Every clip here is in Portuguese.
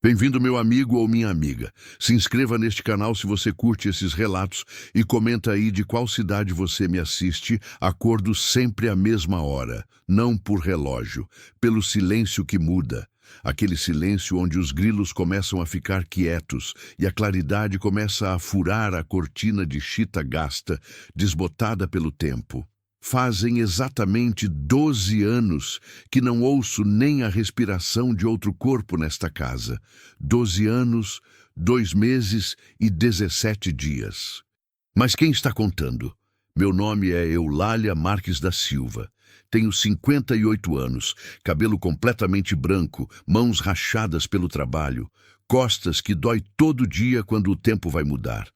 Bem-vindo, meu amigo ou minha amiga. Se inscreva neste canal se você curte esses relatos e comenta aí de qual cidade você me assiste. Acordo sempre à mesma hora, não por relógio, pelo silêncio que muda. Aquele silêncio onde os grilos começam a ficar quietos e a claridade começa a furar a cortina de chita gasta, desbotada pelo tempo. Fazem exatamente 12 anos que não ouço nem a respiração de outro corpo nesta casa. 12 anos, 2 meses e 17 dias. Mas quem está contando? Meu nome é Eulália Marques da Silva. Tenho 58 anos, cabelo completamente branco, mãos rachadas pelo trabalho, costas que dói todo dia quando o tempo vai mudar.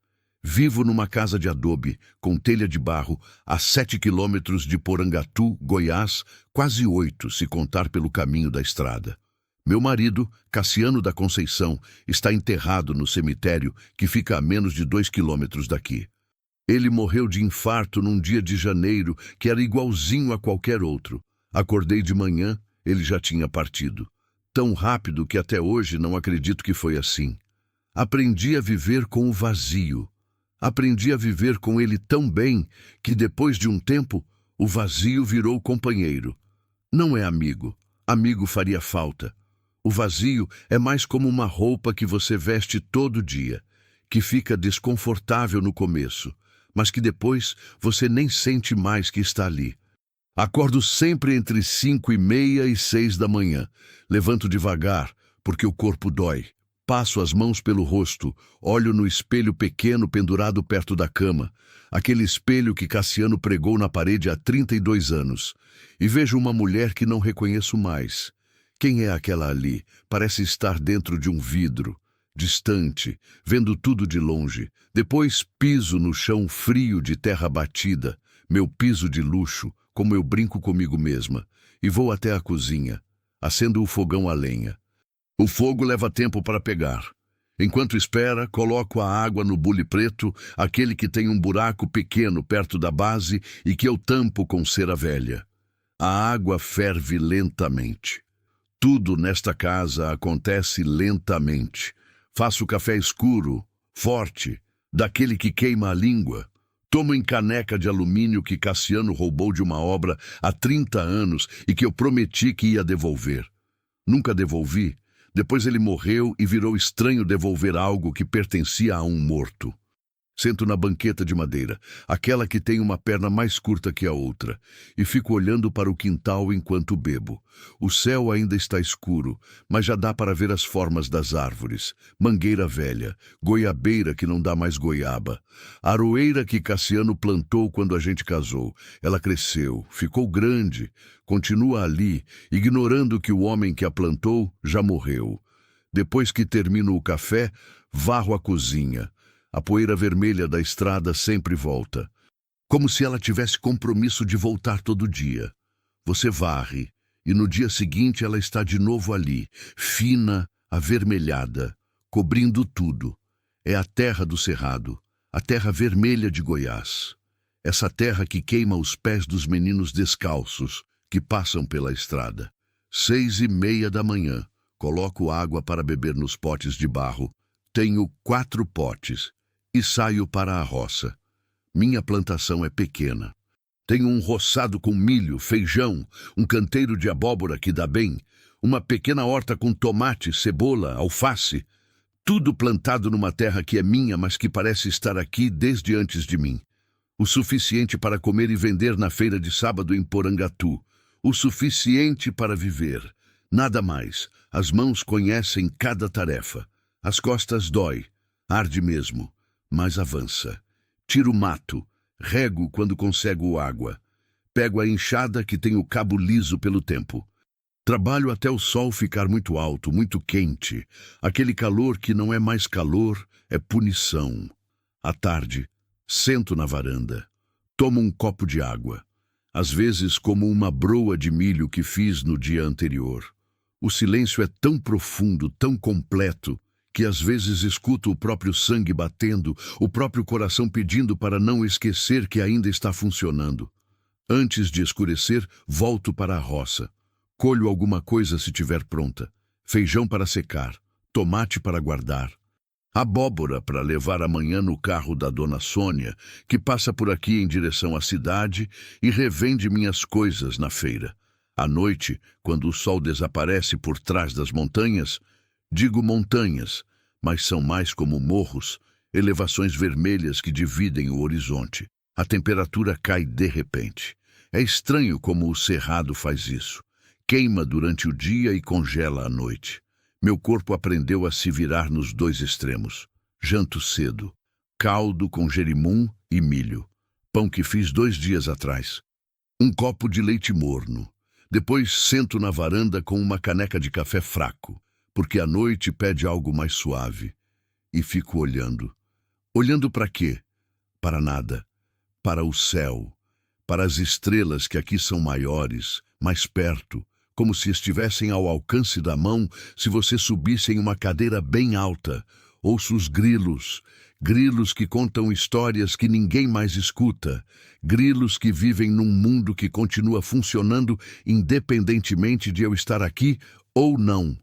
Vivo numa casa de adobe, com telha de barro, a 7 quilômetros de Porangatu, Goiás, quase 8, se contar pelo caminho da estrada. Meu marido, Cassiano da Conceição, está enterrado no cemitério que fica a menos de 2 quilômetros daqui. Ele morreu de infarto num dia de janeiro que era igualzinho a qualquer outro. Acordei de manhã, ele já tinha partido. Tão rápido que até hoje não acredito que foi assim. Aprendi a viver com o vazio. Aprendi a viver com ele tão bem que, depois de um tempo, o vazio virou companheiro. Não é amigo. Amigo faria falta. O vazio é mais como uma roupa que você veste todo dia, que fica desconfortável no começo, mas que depois você nem sente mais que está ali. Acordo sempre entre 5:30 e 6 da manhã. Levanto devagar, porque o corpo dói. Passo as mãos pelo rosto, olho no espelho pequeno pendurado perto da cama, aquele espelho que Cassiano pregou na parede há 32 anos, e vejo uma mulher que não reconheço mais. Quem é aquela ali? Parece estar dentro de um vidro, distante, vendo tudo de longe. Depois piso no chão frio de terra batida, meu piso de luxo, como eu brinco comigo mesma, e vou até a cozinha, acendo o fogão a lenha. O fogo leva tempo para pegar. Enquanto espera, coloco a água no bule preto, aquele que tem um buraco pequeno perto da base e que eu tampo com cera velha. A água ferve lentamente. Tudo nesta casa acontece lentamente. Faço café escuro, forte, daquele que queima a língua. Tomo em caneca de alumínio que Cassiano roubou de uma obra há 30 anos e que eu prometi que ia devolver. Nunca devolvi. Depois ele morreu e virou estranho devolver algo que pertencia a um morto. Sento na banqueta de madeira, aquela que tem uma perna mais curta que a outra, e fico olhando para o quintal enquanto bebo. O céu ainda está escuro, mas já dá para ver as formas das árvores. Mangueira velha, goiabeira que não dá mais goiaba, aroeira que Cassiano plantou quando a gente casou. Ela cresceu, ficou grande, continua ali, ignorando que o homem que a plantou já morreu. Depois que termino o café, varro a cozinha. A poeira vermelha da estrada sempre volta, como se ela tivesse compromisso de voltar todo dia. Você varre, e no dia seguinte ela está de novo ali, fina, avermelhada, cobrindo tudo. É a terra do cerrado, a terra vermelha de Goiás. Essa terra que queima os pés dos meninos descalços que passam pela estrada. 6:30 da manhã, coloco água para beber nos potes de barro. Tenho 4 potes. E saio para a roça. Minha plantação é pequena. Tenho um roçado com milho, feijão, um canteiro de abóbora que dá bem, uma pequena horta com tomate, cebola, alface, tudo plantado numa terra que é minha, mas que parece estar aqui desde antes de mim. O suficiente para comer e vender na feira de sábado em Porangatu. O suficiente para viver. Nada mais. As mãos conhecem cada tarefa. As costas dói. Arde mesmo. Mas avança. Tiro mato, rego quando consigo água. Pego a enxada que tem o cabo liso pelo tempo. Trabalho até o sol ficar muito alto, muito quente. Aquele calor que não é mais calor, é punição. À tarde, sento na varanda. Tomo um copo de água. Às vezes como uma broa de milho que fiz no dia anterior. O silêncio é tão profundo, tão completo, que às vezes escuto o próprio sangue batendo, o próprio coração pedindo para não esquecer que ainda está funcionando. Antes de escurecer, volto para a roça. Colho alguma coisa se tiver pronta. Feijão para secar, tomate para guardar, abóbora para levar amanhã no carro da dona Sônia, que passa por aqui em direção à cidade e revende minhas coisas na feira. À noite, quando o sol desaparece por trás das montanhas, digo montanhas, mas são mais como morros, elevações vermelhas que dividem o horizonte. A temperatura cai de repente. É estranho como o cerrado faz isso. Queima durante o dia e congela à noite. Meu corpo aprendeu a se virar nos dois extremos. Janto cedo. Caldo com jerimum e milho. Pão que fiz 2 dias atrás. Um copo de leite morno. Depois sento na varanda com uma caneca de café fraco, porque a noite pede algo mais suave. E fico olhando. Olhando para quê? Para nada. Para o céu. Para as estrelas que aqui são maiores, mais perto, como se estivessem ao alcance da mão se você subisse em uma cadeira bem alta. Ouço os grilos, grilos que contam histórias que ninguém mais escuta, grilos que vivem num mundo que continua funcionando independentemente de eu estar aqui ou não.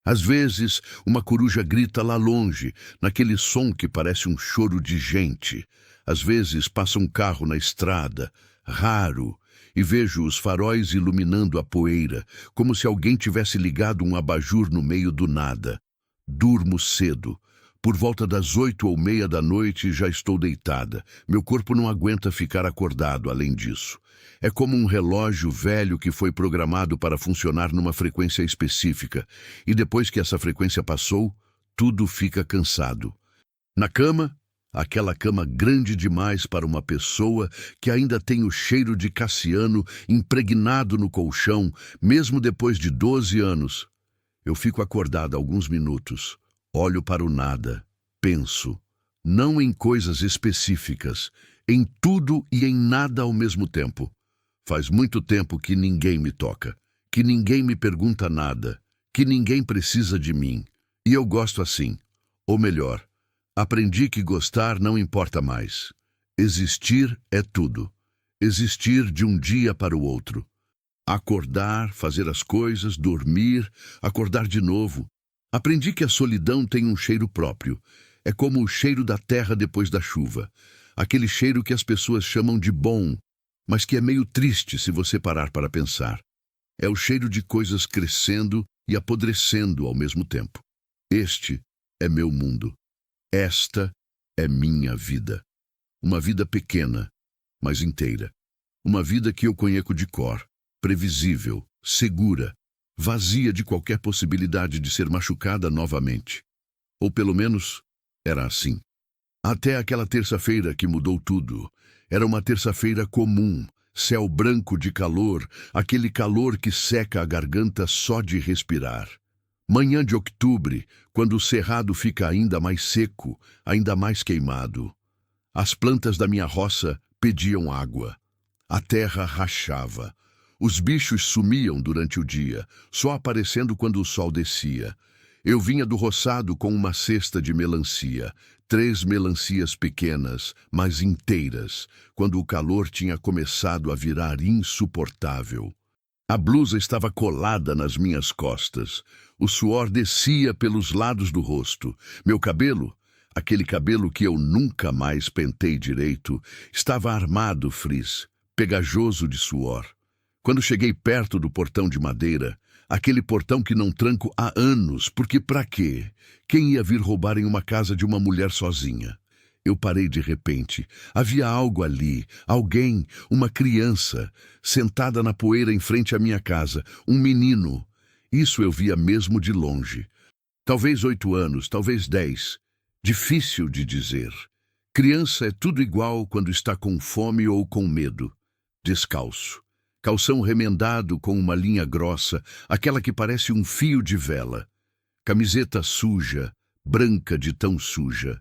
Às vezes, uma coruja grita lá longe, naquele som que parece um choro de gente. Às vezes, passa um carro na estrada, raro, e vejo os faróis iluminando a poeira, como se alguém tivesse ligado um abajur no meio do nada. Durmo cedo. Por volta das 8h30 da noite já estou deitada. Meu corpo não aguenta ficar acordado além disso. É como um relógio velho que foi programado para funcionar numa frequência específica, e depois que essa frequência passou, tudo fica cansado. Na cama, aquela cama grande demais para uma pessoa que ainda tem o cheiro de Cassiano impregnado no colchão, mesmo depois de 12 anos. Eu fico acordada alguns minutos, olho para o nada, penso, não em coisas específicas, em tudo e em nada ao mesmo tempo. Faz muito tempo que ninguém me toca, que ninguém me pergunta nada, que ninguém precisa de mim. E eu gosto assim. Ou melhor, aprendi que gostar não importa mais. Existir é tudo. Existir de um dia para o outro. Acordar, fazer as coisas, dormir, acordar de novo. Aprendi que a solidão tem um cheiro próprio. É como o cheiro da terra depois da chuva. Aquele cheiro que as pessoas chamam de bom, mas que é meio triste se você parar para pensar. É o cheiro de coisas crescendo e apodrecendo ao mesmo tempo. Este é meu mundo. Esta é minha vida. Uma vida pequena, mas inteira. Uma vida que eu conheço de cor, previsível, segura, vazia de qualquer possibilidade de ser machucada novamente. Ou pelo menos, era assim. Até aquela terça-feira que mudou tudo. Era uma terça-feira comum, céu branco de calor, aquele calor que seca a garganta só de respirar. Manhã de outubro, quando o cerrado fica ainda mais seco, ainda mais queimado. As plantas da minha roça pediam água. A terra rachava. Os bichos sumiam durante o dia, só aparecendo quando o sol descia. Eu vinha do roçado com uma cesta de melancia, 3 melancias pequenas, mas inteiras, quando o calor tinha começado a virar insuportável. A blusa estava colada nas minhas costas. O suor descia pelos lados do rosto. Meu cabelo, aquele cabelo que eu nunca mais pentei direito, estava armado frizz, pegajoso de suor. Quando cheguei perto do portão de madeira, aquele portão que não tranco há anos, porque pra quê? Quem ia vir roubar em uma casa de uma mulher sozinha? Eu parei de repente. Havia algo ali, alguém, uma criança, sentada na poeira em frente à minha casa, um menino. Isso eu via mesmo de longe. Talvez 8 anos, talvez 10. Difícil de dizer. Criança é tudo igual quando está com fome ou com medo. Descalço. Calção remendado com uma linha grossa, aquela que parece um fio de vela. Camiseta suja, branca de tão suja.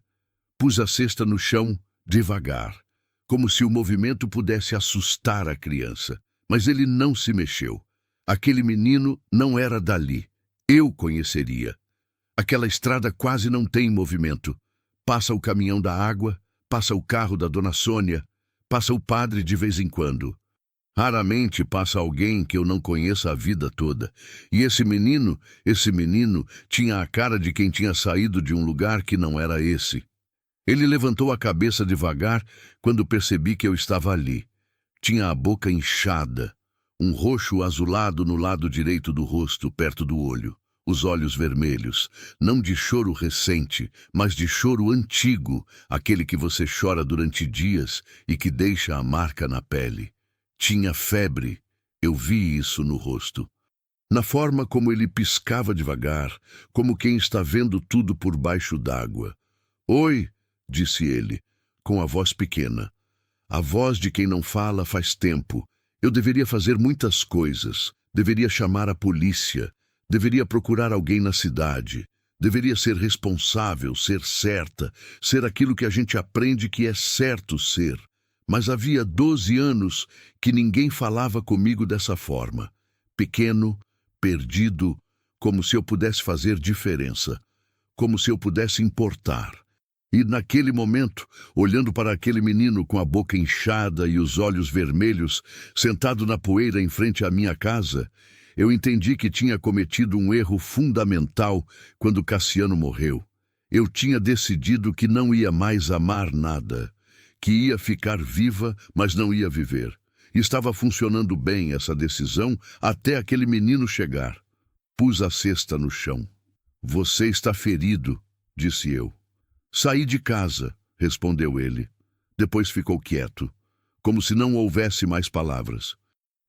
Pus a cesta no chão, devagar, como se o movimento pudesse assustar a criança. Mas ele não se mexeu. Aquele menino não era dali. Eu conheceria. Aquela estrada quase não tem movimento. Passa o caminhão da água, passa o carro da dona Sônia, passa o padre de vez em quando. Raramente passa alguém que eu não conheça a vida toda. E esse menino tinha a cara de quem tinha saído de um lugar que não era esse. Ele levantou a cabeça devagar quando percebi que eu estava ali. Tinha a boca inchada, um roxo azulado no lado direito do rosto, perto do olho. Os olhos vermelhos, não de choro recente, mas de choro antigo, aquele que você chora durante dias e que deixa a marca na pele. Tinha febre, eu vi isso no rosto. Na forma como ele piscava devagar, como quem está vendo tudo por baixo d'água. Oi, disse ele, com a voz pequena. A voz de quem não fala faz tempo. Eu deveria fazer muitas coisas. Deveria chamar a polícia. Deveria procurar alguém na cidade. Deveria ser responsável, ser certa, ser aquilo que a gente aprende que é certo ser. Mas havia 12 anos que ninguém falava comigo dessa forma. Pequeno, perdido, como se eu pudesse fazer diferença. Como se eu pudesse importar. E naquele momento, olhando para aquele menino com a boca inchada e os olhos vermelhos, sentado na poeira em frente à minha casa, eu entendi que tinha cometido um erro fundamental quando Cassiano morreu. Eu tinha decidido que não ia mais amar nada, que ia ficar viva, mas não ia viver. Estava funcionando bem essa decisão até aquele menino chegar. Pus a cesta no chão. Você está ferido, disse eu. Saí de casa, respondeu ele. Depois ficou quieto, como se não houvesse mais palavras.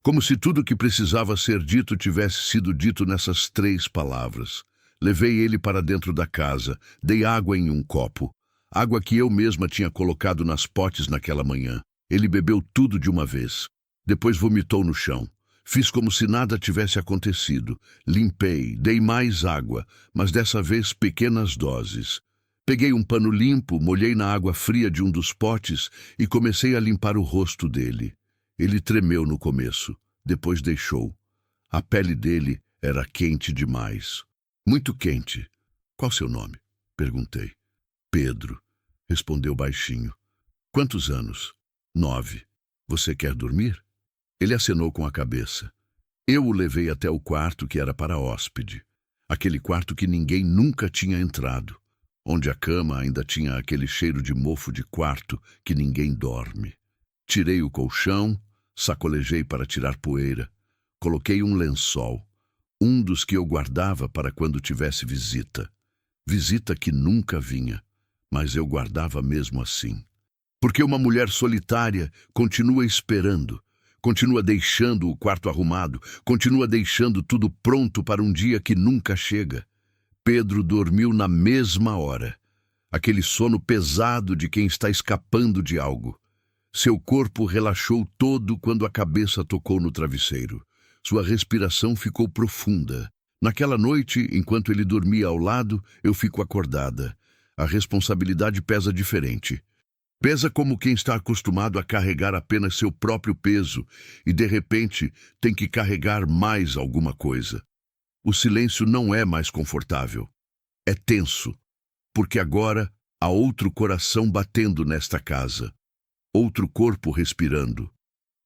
Como se tudo que precisava ser dito tivesse sido dito nessas 3 palavras. Levei ele para dentro da casa, dei água em um copo. Água que eu mesma tinha colocado nas potes naquela manhã. Ele bebeu tudo de uma vez. Depois vomitou no chão. Fiz como se nada tivesse acontecido. Limpei, dei mais água, mas dessa vez pequenas doses. Peguei um pano limpo, molhei na água fria de um dos potes e comecei a limpar o rosto dele. Ele tremeu no começo, depois deixou. A pele dele era quente demais. Muito quente. Qual seu nome? Perguntei. Pedro, respondeu baixinho. Quantos anos? 9. Você quer dormir? Ele acenou com a cabeça. Eu o levei até o quarto que era para hóspede. Aquele quarto que ninguém nunca tinha entrado. Onde a cama ainda tinha aquele cheiro de mofo de quarto que ninguém dorme. Tirei o colchão, sacolejei para tirar poeira. Coloquei um lençol, um dos que eu guardava para quando tivesse visita. Visita que nunca vinha, mas eu guardava mesmo assim. Porque uma mulher solitária continua esperando, continua deixando o quarto arrumado, continua deixando tudo pronto para um dia que nunca chega. Pedro dormiu na mesma hora, aquele sono pesado de quem está escapando de algo. Seu corpo relaxou todo quando a cabeça tocou no travesseiro. Sua respiração ficou profunda. Naquela noite, enquanto ele dormia ao lado, eu fico acordada. A responsabilidade pesa diferente. Pesa como quem está acostumado a carregar apenas seu próprio peso e, de repente, tem que carregar mais alguma coisa. O silêncio não é mais confortável. É tenso, porque agora há outro coração batendo nesta casa, outro corpo respirando,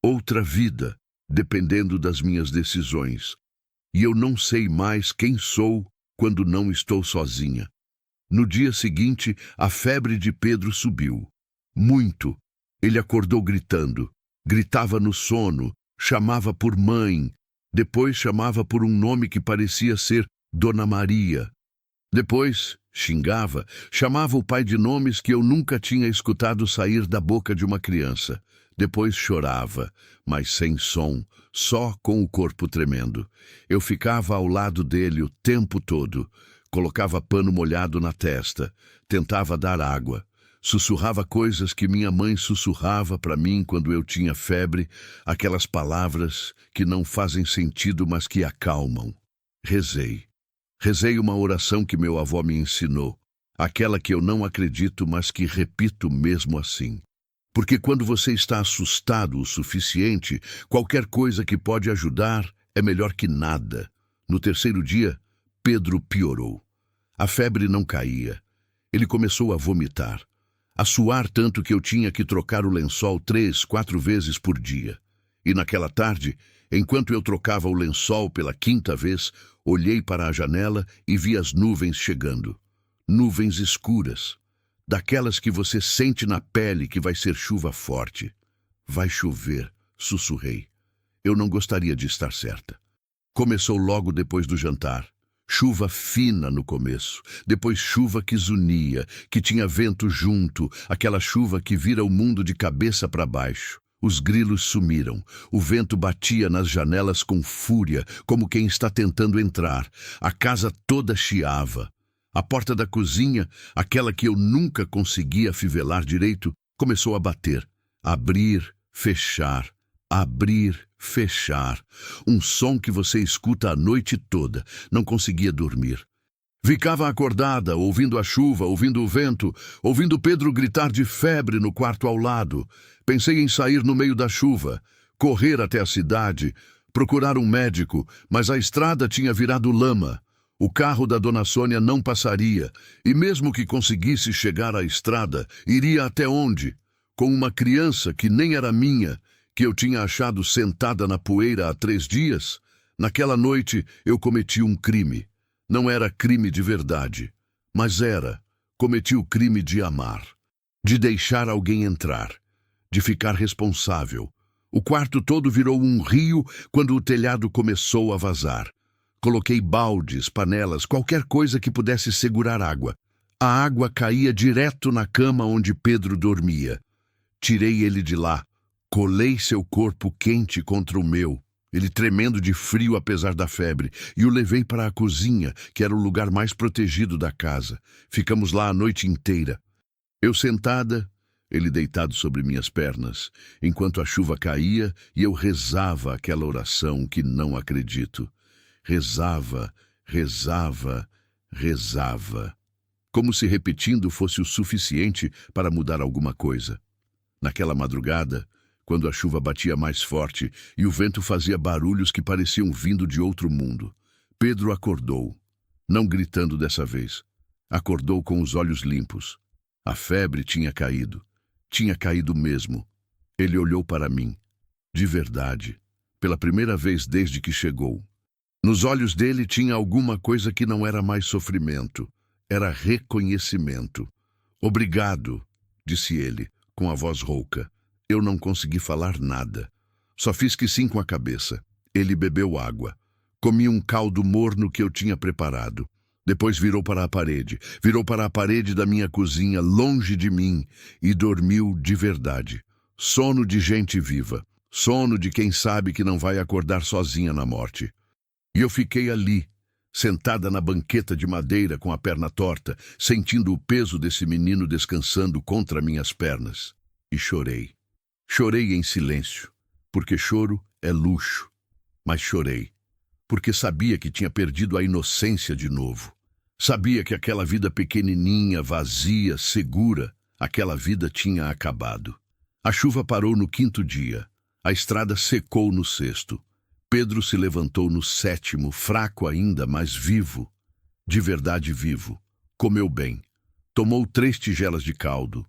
outra vida dependendo das minhas decisões. E eu não sei mais quem sou quando não estou sozinha. No dia seguinte, a febre de Pedro subiu. Muito. Ele acordou gritando. Gritava no sono, chamava por mãe. Depois chamava por um nome que parecia ser Dona Maria. Depois xingava, chamava o pai de nomes que eu nunca tinha escutado sair da boca de uma criança. Depois chorava, mas sem som, só com o corpo tremendo. Eu ficava ao lado dele o tempo todo. Colocava pano molhado na testa, tentava dar água. Sussurrava coisas que minha mãe sussurrava para mim quando eu tinha febre, aquelas palavras que não fazem sentido, mas que acalmam. Rezei. Rezei uma oração que meu avô me ensinou, aquela que eu não acredito, mas que repito mesmo assim. Porque quando você está assustado o suficiente, qualquer coisa que pode ajudar é melhor que nada. No terceiro dia, Pedro piorou. A febre não caía. Ele começou a vomitar. A suar tanto que eu tinha que trocar o lençol 3, 4 vezes por dia. E naquela tarde, enquanto eu trocava o lençol pela quinta vez, olhei para a janela e vi as nuvens chegando. Nuvens escuras, daquelas que você sente na pele que vai ser chuva forte. Vai chover, sussurrei. Eu não gostaria de estar certa. Começou logo depois do jantar. Chuva fina no começo, depois chuva que zunia, que tinha vento junto, aquela chuva que vira o mundo de cabeça para baixo. Os grilos sumiram, o vento batia nas janelas com fúria, como quem está tentando entrar. A casa toda chiava. A porta da cozinha, aquela que eu nunca conseguia afivelar direito, começou a bater. Abrir, fechar, abrir, fechar. Um som que você escuta a noite toda. Não conseguia dormir. Ficava acordada, ouvindo a chuva, ouvindo o vento, ouvindo Pedro gritar de febre no quarto ao lado. Pensei em sair no meio da chuva, correr até a cidade, procurar um médico, mas a estrada tinha virado lama. O carro da dona Sônia não passaria, e mesmo que conseguisse chegar à estrada, iria até onde? Com uma criança que nem era minha, que eu tinha achado sentada na poeira há 3 dias? Naquela noite eu cometi um crime. Não era crime de verdade, mas cometi o crime de amar, de deixar alguém entrar, de ficar responsável. O quarto todo virou um rio quando o telhado começou a vazar. Coloquei baldes, panelas, qualquer coisa que pudesse segurar água. A água caía direto na cama onde Pedro dormia. Tirei ele de lá, colei seu corpo quente contra o meu, ele tremendo de frio apesar da febre, e o levei para a cozinha, que era o lugar mais protegido da casa. Ficamos lá a noite inteira. Eu sentada, ele deitado sobre minhas pernas, enquanto a chuva caía e eu rezava aquela oração que não acredito. Rezava, rezava, rezava, como se repetindo fosse o suficiente para mudar alguma coisa. Naquela madrugada, quando a chuva batia mais forte e o vento fazia barulhos que pareciam vindo de outro mundo, Pedro acordou, não gritando dessa vez. Acordou com os olhos limpos. A febre tinha caído mesmo. Ele olhou para mim, de verdade, pela primeira vez desde que chegou. Nos olhos dele tinha alguma coisa que não era mais sofrimento, era reconhecimento. Obrigado, disse ele, com a voz rouca. Eu não consegui falar nada. Só fiz que sim com a cabeça. Ele bebeu água. Comi um caldo morno que eu tinha preparado. Depois virou para a parede da minha cozinha, longe de mim, e dormiu de verdade. Sono de gente viva. Sono de quem sabe que não vai acordar sozinha na morte. E eu fiquei ali, sentada na banqueta de madeira com a perna torta, sentindo o peso desse menino descansando contra minhas pernas. E chorei. Chorei em silêncio, porque choro é luxo. Mas chorei, porque sabia que tinha perdido a inocência de novo. Sabia que aquela vida pequenininha, vazia, segura, aquela vida tinha acabado. A chuva parou no 5º dia. A estrada secou no 6º. Pedro se levantou no 7º, fraco ainda, mas vivo. De verdade vivo. Comeu bem. Tomou 3 tigelas de caldo.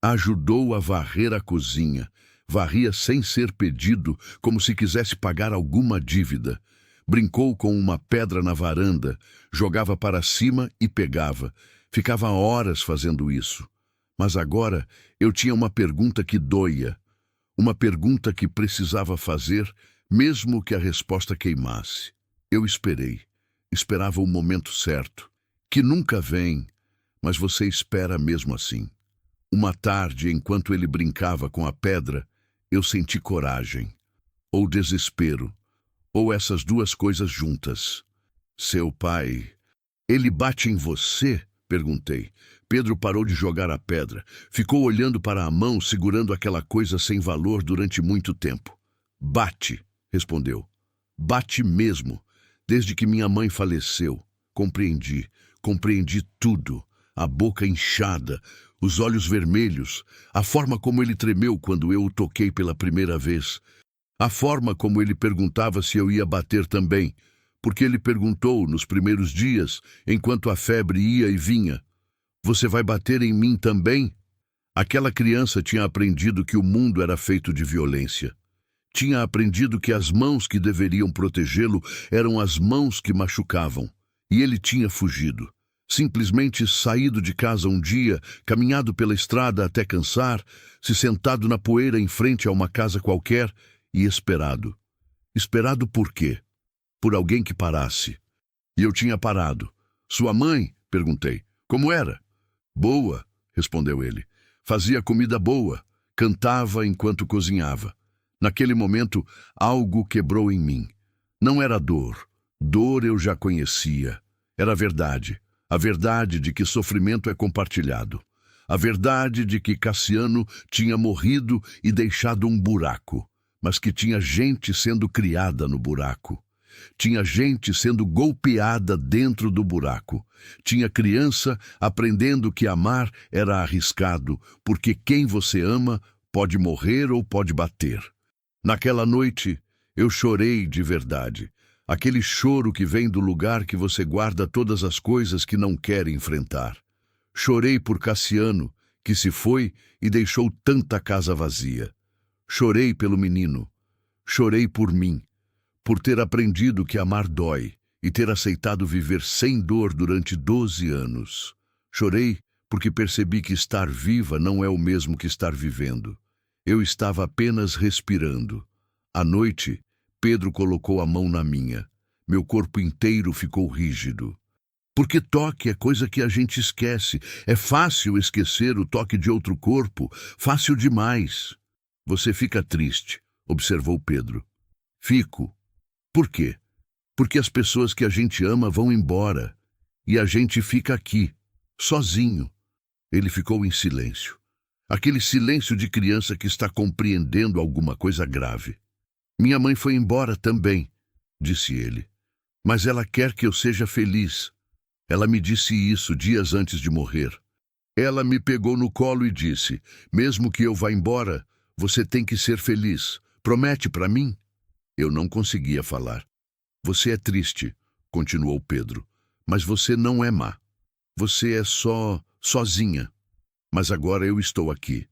Ajudou a varrer a cozinha. Varria sem ser pedido, como se quisesse pagar alguma dívida. Brincou com uma pedra na varanda, jogava para cima e pegava. Ficava horas fazendo isso. Mas agora eu tinha uma pergunta que doía. Uma pergunta que precisava fazer, mesmo que a resposta queimasse. Eu esperei. Esperava o momento certo, que nunca vem, mas você espera mesmo assim. Uma tarde, enquanto ele brincava com a pedra, eu senti coragem, ou desespero, ou essas duas coisas juntas. Seu pai, ele bate em você? Perguntei. Pedro parou de jogar a pedra, ficou olhando para a mão, segurando aquela coisa sem valor durante muito tempo. Bate, respondeu. Bate mesmo, desde que minha mãe faleceu. Compreendi tudo, a boca inchada, os olhos vermelhos, a forma como ele tremeu quando eu o toquei pela primeira vez, a forma como ele perguntava se eu ia bater também, porque ele perguntou nos primeiros dias, enquanto a febre ia e vinha, você vai bater em mim também? Aquela criança tinha aprendido que o mundo era feito de violência, Tinha aprendido que as mãos que deveriam protegê-lo eram as mãos que machucavam. E ele tinha fugido. Simplesmente saído de casa um dia, caminhado pela estrada até cansar, se sentado na poeira em frente a uma casa qualquer e esperado. Esperado por quê? Por alguém que parasse. E eu tinha parado. Sua mãe? Perguntei. Como era? Boa, respondeu ele. Fazia comida boa. Cantava enquanto cozinhava. Naquele momento, algo quebrou em mim. Não era dor. Dor eu já conhecia. Era a verdade. A verdade de que sofrimento é compartilhado. A verdade de que Cassiano tinha morrido e deixado um buraco, mas que tinha gente sendo criada no buraco. Tinha gente sendo golpeada dentro do buraco. Tinha criança aprendendo que amar era arriscado, porque quem você ama pode morrer ou pode bater. Naquela noite, eu chorei de verdade. Aquele choro que vem do lugar que você guarda todas as coisas que não quer enfrentar. Chorei por Cassiano, que se foi e deixou tanta casa vazia. Chorei pelo menino. Chorei por mim, por ter aprendido que amar dói e ter aceitado viver sem dor durante 12 anos. Chorei porque percebi que estar viva não é o mesmo que estar vivendo. Eu estava apenas respirando. À noite, Pedro colocou a mão na minha. Meu corpo inteiro ficou rígido. Porque toque é coisa que a gente esquece. É fácil esquecer o toque de outro corpo. Fácil demais. Você fica triste, observou Pedro. Fico. Por quê? Porque as pessoas que a gente ama vão embora. E a gente fica aqui, sozinho. Ele ficou em silêncio. Aquele silêncio de criança que está compreendendo alguma coisa grave. Minha mãe foi embora também, disse ele. Mas ela quer que eu seja feliz. Ela me disse isso dias antes de morrer. Ela me pegou no colo e disse, mesmo que eu vá embora, você tem que ser feliz. Promete para mim? Eu não conseguia falar. Você é triste, continuou Pedro, mas você não é má. Você é sozinha. Mas agora eu estou aqui.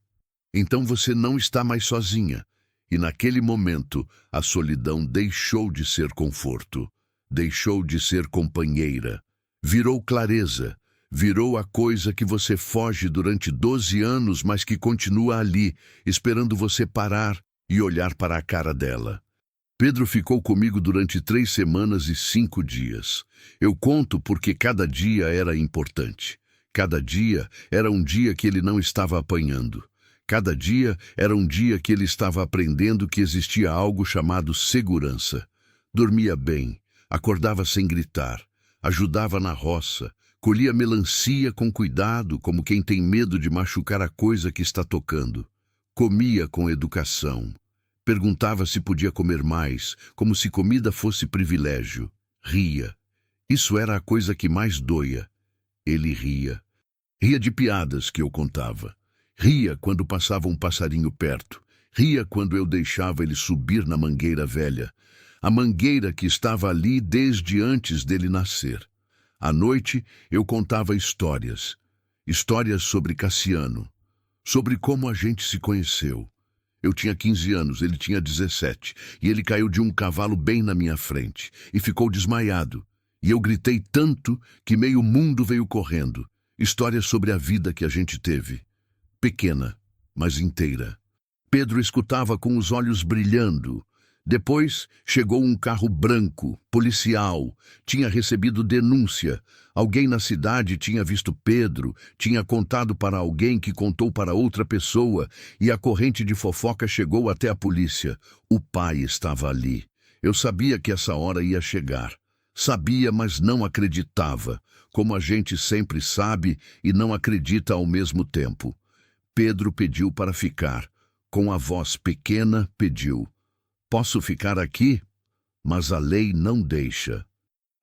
Então você não está mais sozinha. E naquele momento, a solidão deixou de ser conforto, deixou de ser companheira, virou clareza, virou a coisa que você foge durante 12 anos, mas que continua ali, esperando você parar e olhar para a cara dela. Pedro ficou comigo durante 3 semanas e 5 dias. Eu conto porque cada dia era importante. Cada dia era um dia que ele não estava apanhando. Cada dia era um dia que ele estava aprendendo que existia algo chamado segurança. Dormia bem, acordava sem gritar, ajudava na roça, colhia melancia com cuidado, como quem tem medo de machucar a coisa que está tocando. Comia com educação. Perguntava se podia comer mais, como se comida fosse privilégio. Ria. Isso era a coisa que mais doía. Ele ria. Ria de piadas que eu contava. Ria quando passava um passarinho perto. Ria quando eu deixava ele subir na mangueira velha. A mangueira que estava ali desde antes dele nascer. À noite, eu contava histórias. Histórias sobre Cassiano. Sobre como a gente se conheceu. Eu tinha 15 anos, ele tinha 17. E ele caiu de um cavalo bem na minha frente. E ficou desmaiado. E eu gritei tanto que meio mundo veio correndo. Histórias sobre a vida que a gente teve. Pequena, mas inteira. Pedro escutava com os olhos brilhando. Depois chegou um carro branco, policial. Tinha recebido denúncia. Alguém na cidade tinha visto Pedro, tinha contado para alguém que contou para outra pessoa, e a corrente de fofoca chegou até a polícia. O pai estava ali. Eu sabia que essa hora ia chegar. Sabia, mas não acreditava, como a gente sempre sabe e não acredita ao mesmo tempo. Pedro pediu para ficar. Com a voz pequena, pediu. Posso ficar aqui? Mas a lei não deixa.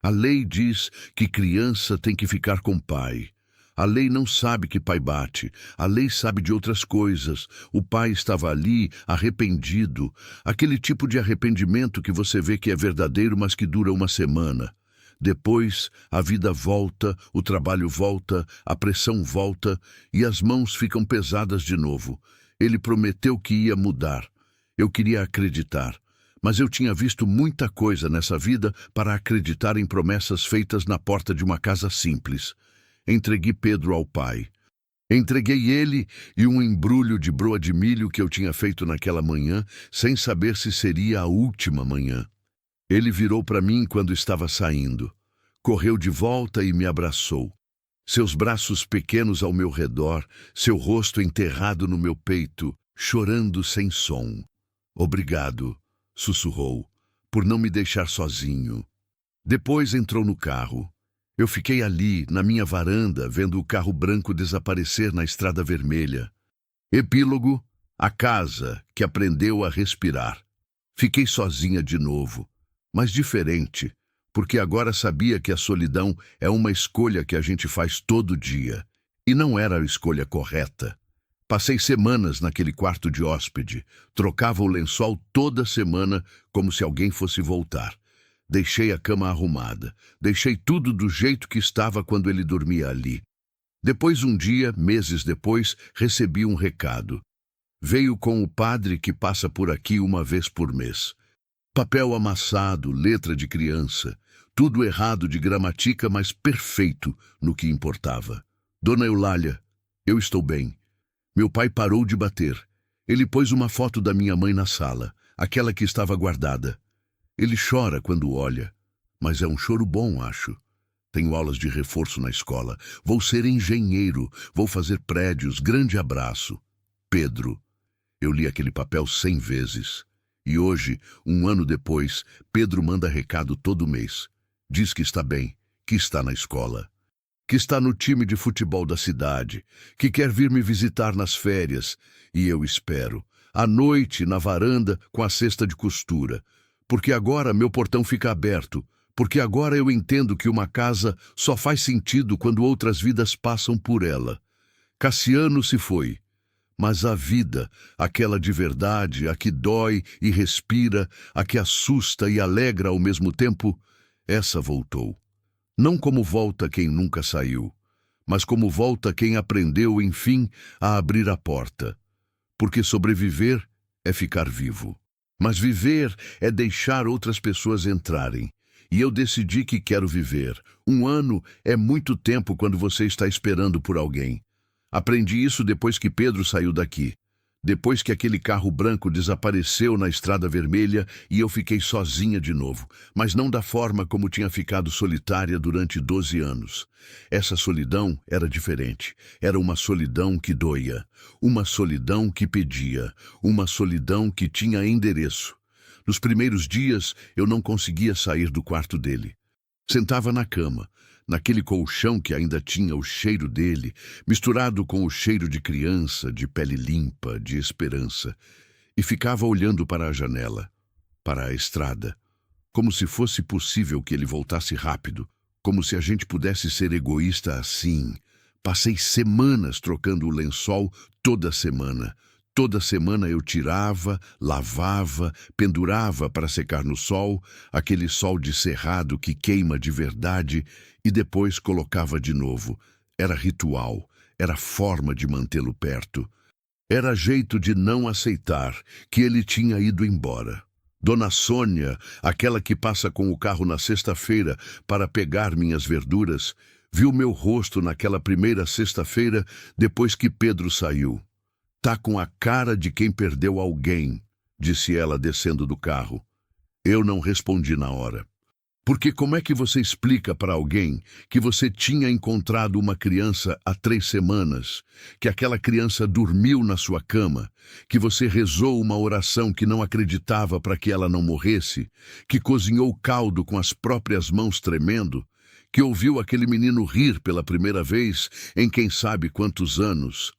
A lei diz que criança tem que ficar com pai. A lei não sabe que pai bate. A lei sabe de outras coisas. O pai estava ali, arrependido. Aquele tipo de arrependimento que você vê que é verdadeiro, mas que dura uma semana. Depois, a vida volta, o trabalho volta, a pressão volta e as mãos ficam pesadas de novo. Ele prometeu que ia mudar. Eu queria acreditar, mas eu tinha visto muita coisa nessa vida para acreditar em promessas feitas na porta de uma casa simples. Entreguei Pedro ao pai. Entreguei ele e um embrulho de broa de milho que eu tinha feito naquela manhã, sem saber se seria a última manhã. Ele virou para mim quando estava saindo. Correu de volta e me abraçou. Seus braços pequenos ao meu redor, seu rosto enterrado no meu peito, chorando sem som. Obrigado, sussurrou, por não me deixar sozinho. Depois entrou no carro. Eu fiquei ali, na minha varanda, vendo o carro branco desaparecer na estrada vermelha. Epílogo: a casa que aprendeu a respirar. Fiquei sozinha de novo, mas diferente, porque agora sabia que a solidão é uma escolha que a gente faz todo dia, e não era a escolha correta. Passei semanas naquele quarto de hóspede, trocava o lençol toda semana como se alguém fosse voltar. Deixei a cama arrumada, deixei tudo do jeito que estava quando ele dormia ali. Depois, um dia, meses depois, recebi um recado. Veio com o padre que passa por aqui uma vez por mês. Papel amassado, letra de criança, tudo errado de gramatica, mas perfeito no que importava. Dona Eulália, eu estou bem. Meu pai parou de bater. Ele pôs uma foto da minha mãe na sala, aquela que estava guardada. Ele chora quando olha, mas é um choro bom, acho. Tenho aulas de reforço na escola. Vou ser engenheiro, vou fazer prédios. Grande abraço. Pedro. Eu li aquele papel 100 vezes. E hoje, um ano depois, Pedro manda recado todo mês. Diz que está bem, que está na escola, que está no time de futebol da cidade, que quer vir me visitar nas férias. E eu espero, à noite, na varanda, com a cesta de costura. Porque agora meu portão fica aberto, porque agora eu entendo que uma casa só faz sentido quando outras vidas passam por ela. Cassiano se foi, mas a vida, aquela de verdade, a que dói e respira, a que assusta e alegra ao mesmo tempo, essa voltou. Não como volta quem nunca saiu, mas como volta quem aprendeu, enfim, a abrir a porta. Porque sobreviver é ficar vivo. Mas viver é deixar outras pessoas entrarem. E eu decidi que quero viver. 1 ano é muito tempo quando você está esperando por alguém. Aprendi isso depois que Pedro saiu daqui. Depois que aquele carro branco desapareceu na estrada vermelha e eu fiquei sozinha de novo, mas não da forma como tinha ficado solitária durante 12 anos. Essa solidão era diferente. Era uma solidão que doía, uma solidão que pedia, uma solidão que tinha endereço. Nos primeiros dias, eu não conseguia sair do quarto dele. Sentava na cama, naquele colchão que ainda tinha o cheiro dele, misturado com o cheiro de criança, de pele limpa, de esperança, e ficava olhando para a janela, para a estrada, como se fosse possível que ele voltasse rápido, como se a gente pudesse ser egoísta assim. Passei semanas trocando o lençol toda semana. Toda semana eu tirava, lavava, pendurava para secar no sol, aquele sol de cerrado que queima de verdade, e depois colocava de novo. Era ritual, era forma de mantê-lo perto. Era jeito de não aceitar que ele tinha ido embora. Dona Sônia, aquela que passa com o carro na sexta-feira para pegar minhas verduras, viu meu rosto naquela primeira sexta-feira depois que Pedro saiu. Tá com a cara de quem perdeu alguém, disse ela descendo do carro. Eu não respondi na hora. Porque como é que você explica para alguém que você tinha encontrado uma criança há 3 semanas, que aquela criança dormiu na sua cama, que você rezou uma oração que não acreditava para que ela não morresse, que cozinhou caldo com as próprias mãos tremendo, que ouviu aquele menino rir pela primeira vez em quem sabe quantos anos,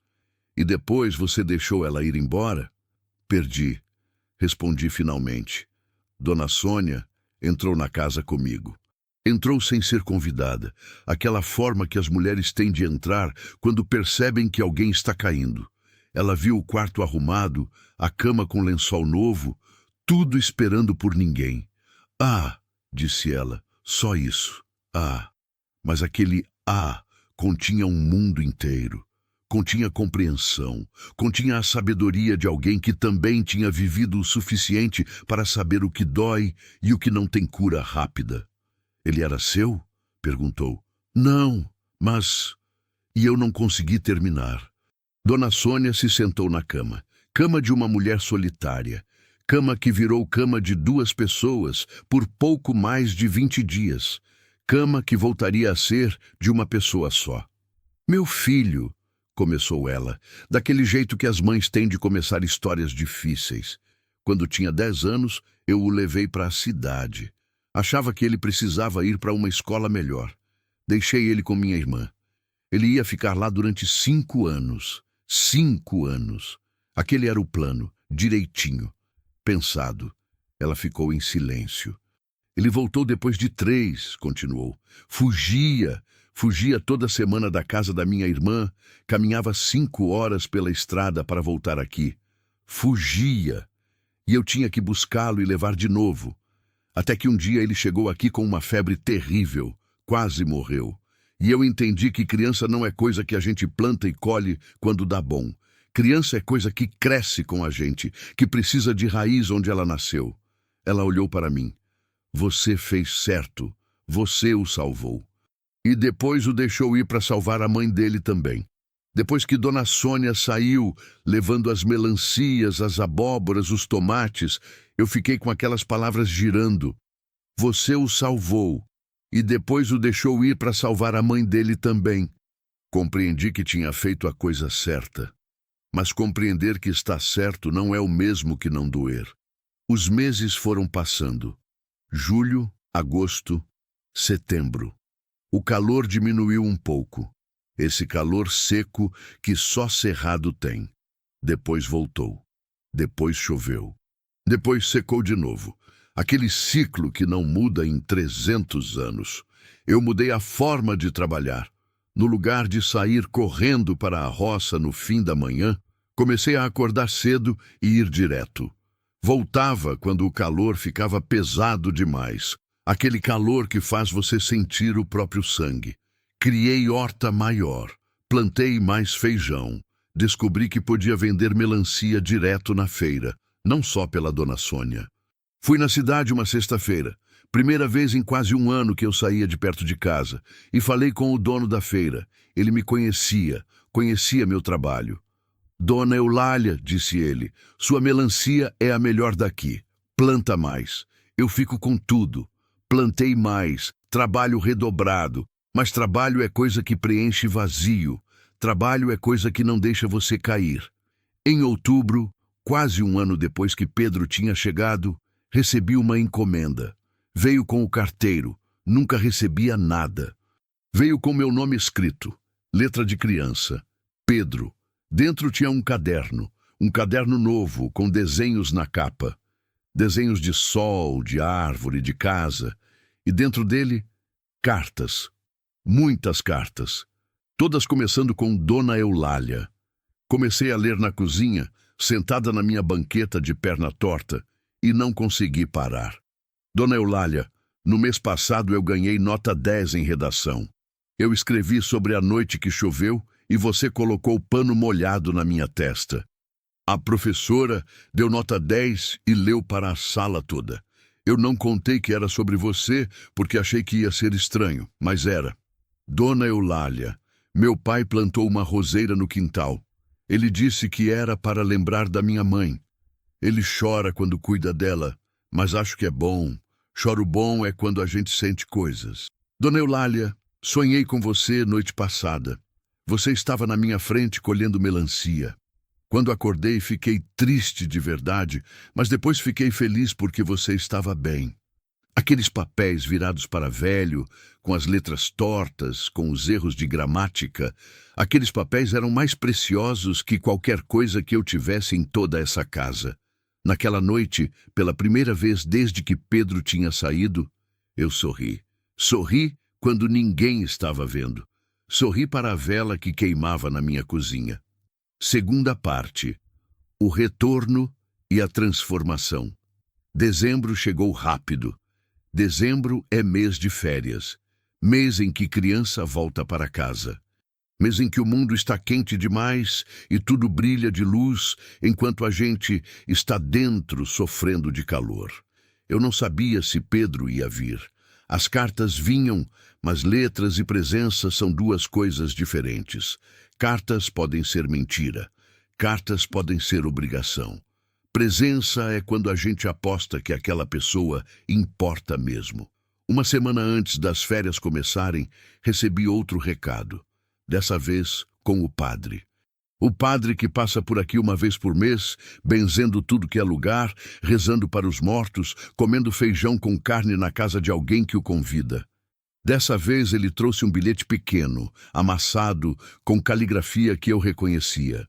e depois você deixou ela ir embora? Perdi, respondi finalmente. Dona Sônia entrou na casa comigo. Entrou sem ser convidada, aquela forma que as mulheres têm de entrar quando percebem que alguém está caindo. Ela viu o quarto arrumado, a cama com lençol novo, tudo esperando por ninguém. Ah, disse ela, só isso. Ah, mas aquele continha um mundo inteiro. continha compreensão, continha a sabedoria de alguém que também tinha vivido o suficiente para saber o que dói e o que não tem cura rápida. Ele era seu? Perguntou. Não, mas... E eu não consegui terminar. Dona Sônia se sentou na cama. Cama de uma mulher solitária. Cama que virou cama de 2 pessoas por pouco mais de 20 dias. Cama que voltaria a ser de uma pessoa só. Meu filho, começou ela, daquele jeito que as mães têm de começar histórias difíceis. Quando tinha 10 anos, eu o levei para a cidade. Achava que ele precisava ir para uma escola melhor. Deixei ele com minha irmã. Ele ia ficar lá durante 5 anos. 5 anos. Aquele era o plano, direitinho, pensado. Ela ficou em silêncio. Ele voltou depois de 3, continuou. Fugia toda semana da casa da minha irmã, caminhava 5 horas pela estrada para voltar aqui. Fugia. E eu tinha que buscá-lo e levar de novo. Até que um dia ele chegou aqui com uma febre terrível, quase morreu. E eu entendi que criança não é coisa que a gente planta e colhe quando dá bom. Criança é coisa que cresce com a gente, que precisa de raiz onde ela nasceu. Ela olhou para mim. Você fez certo. Você o salvou. E depois o deixou ir para salvar a mãe dele também. Depois que Dona Sônia saiu, levando as melancias, as abóboras, os tomates, eu fiquei com aquelas palavras girando. Você o salvou. E depois o deixou ir para salvar a mãe dele também. Compreendi que tinha feito a coisa certa. Mas compreender que está certo não é o mesmo que não doer. Os meses foram passando. Julho, agosto, setembro. O calor diminuiu um pouco. Esse calor seco que só Cerrado tem. Depois voltou. Depois choveu. Depois secou de novo. Aquele ciclo que não muda em 300 anos. Eu mudei a forma de trabalhar. No lugar de sair correndo para a roça no fim da manhã, comecei a acordar cedo e ir direto. Voltava quando o calor ficava pesado demais. Aquele calor que faz você sentir o próprio sangue. Criei horta maior. Plantei mais feijão. Descobri que podia vender melancia direto na feira, não só pela Dona Sônia. Fui na cidade uma sexta-feira. Primeira vez em quase 1 ano que eu saía de perto de casa. E falei com o dono da feira. Ele me conhecia meu trabalho. Dona Eulália, disse ele, sua melancia é a melhor daqui. Planta mais. Eu fico com tudo. Plantei mais. Trabalho redobrado. Mas trabalho é coisa que preenche vazio. Trabalho é coisa que não deixa você cair. Em outubro, quase 1 ano depois que Pedro tinha chegado, recebi uma encomenda. Veio com o carteiro. Nunca recebia nada. Veio com meu nome escrito. Letra de criança. Pedro. Dentro tinha um caderno novo, com desenhos na capa. Desenhos de sol, de árvore, de casa. E dentro dele, cartas. Muitas cartas. Todas começando com Dona Eulália. Comecei a ler na cozinha, sentada na minha banqueta de perna torta, e não consegui parar. Dona Eulália, no mês passado eu ganhei nota 10 em redação. Eu escrevi sobre a noite que choveu e você colocou pano molhado na minha testa. A professora deu nota 10 e leu para a sala toda. Eu não contei que era sobre você porque achei que ia ser estranho, mas era. Dona Eulália, meu pai plantou uma roseira no quintal. Ele disse que era para lembrar da minha mãe. Ele chora quando cuida dela, mas acho que é bom. Choro bom é quando a gente sente coisas. Dona Eulália, sonhei com você noite passada. Você estava na minha frente colhendo melancia. Quando acordei, fiquei triste de verdade, mas depois fiquei feliz porque você estava bem. Aqueles papéis virados para velho, com as letras tortas, com os erros de gramática, aqueles papéis eram mais preciosos que qualquer coisa que eu tivesse em toda essa casa. Naquela noite, pela primeira vez desde que Pedro tinha saído, eu sorri. Sorri quando ninguém estava vendo. Sorri para a vela que queimava na minha cozinha. Segunda parte. O retorno e a transformação. Dezembro chegou rápido. Dezembro é mês de férias. Mês em que criança volta para casa. Mês em que o mundo está quente demais e tudo brilha de luz, enquanto a gente está dentro sofrendo de calor. Eu não sabia se Pedro ia vir. As cartas vinham, mas letras e presença são duas coisas diferentes. Cartas podem ser mentira. Cartas podem ser obrigação. Presença é quando a gente aposta que aquela pessoa importa mesmo. Uma semana antes das férias começarem, recebi outro recado. Dessa vez, com o padre. O padre que passa por aqui uma vez por mês, benzendo tudo que é lugar, rezando para os mortos, comendo feijão com carne na casa de alguém que o convida. Dessa vez ele trouxe um bilhete pequeno, amassado, com caligrafia que eu reconhecia.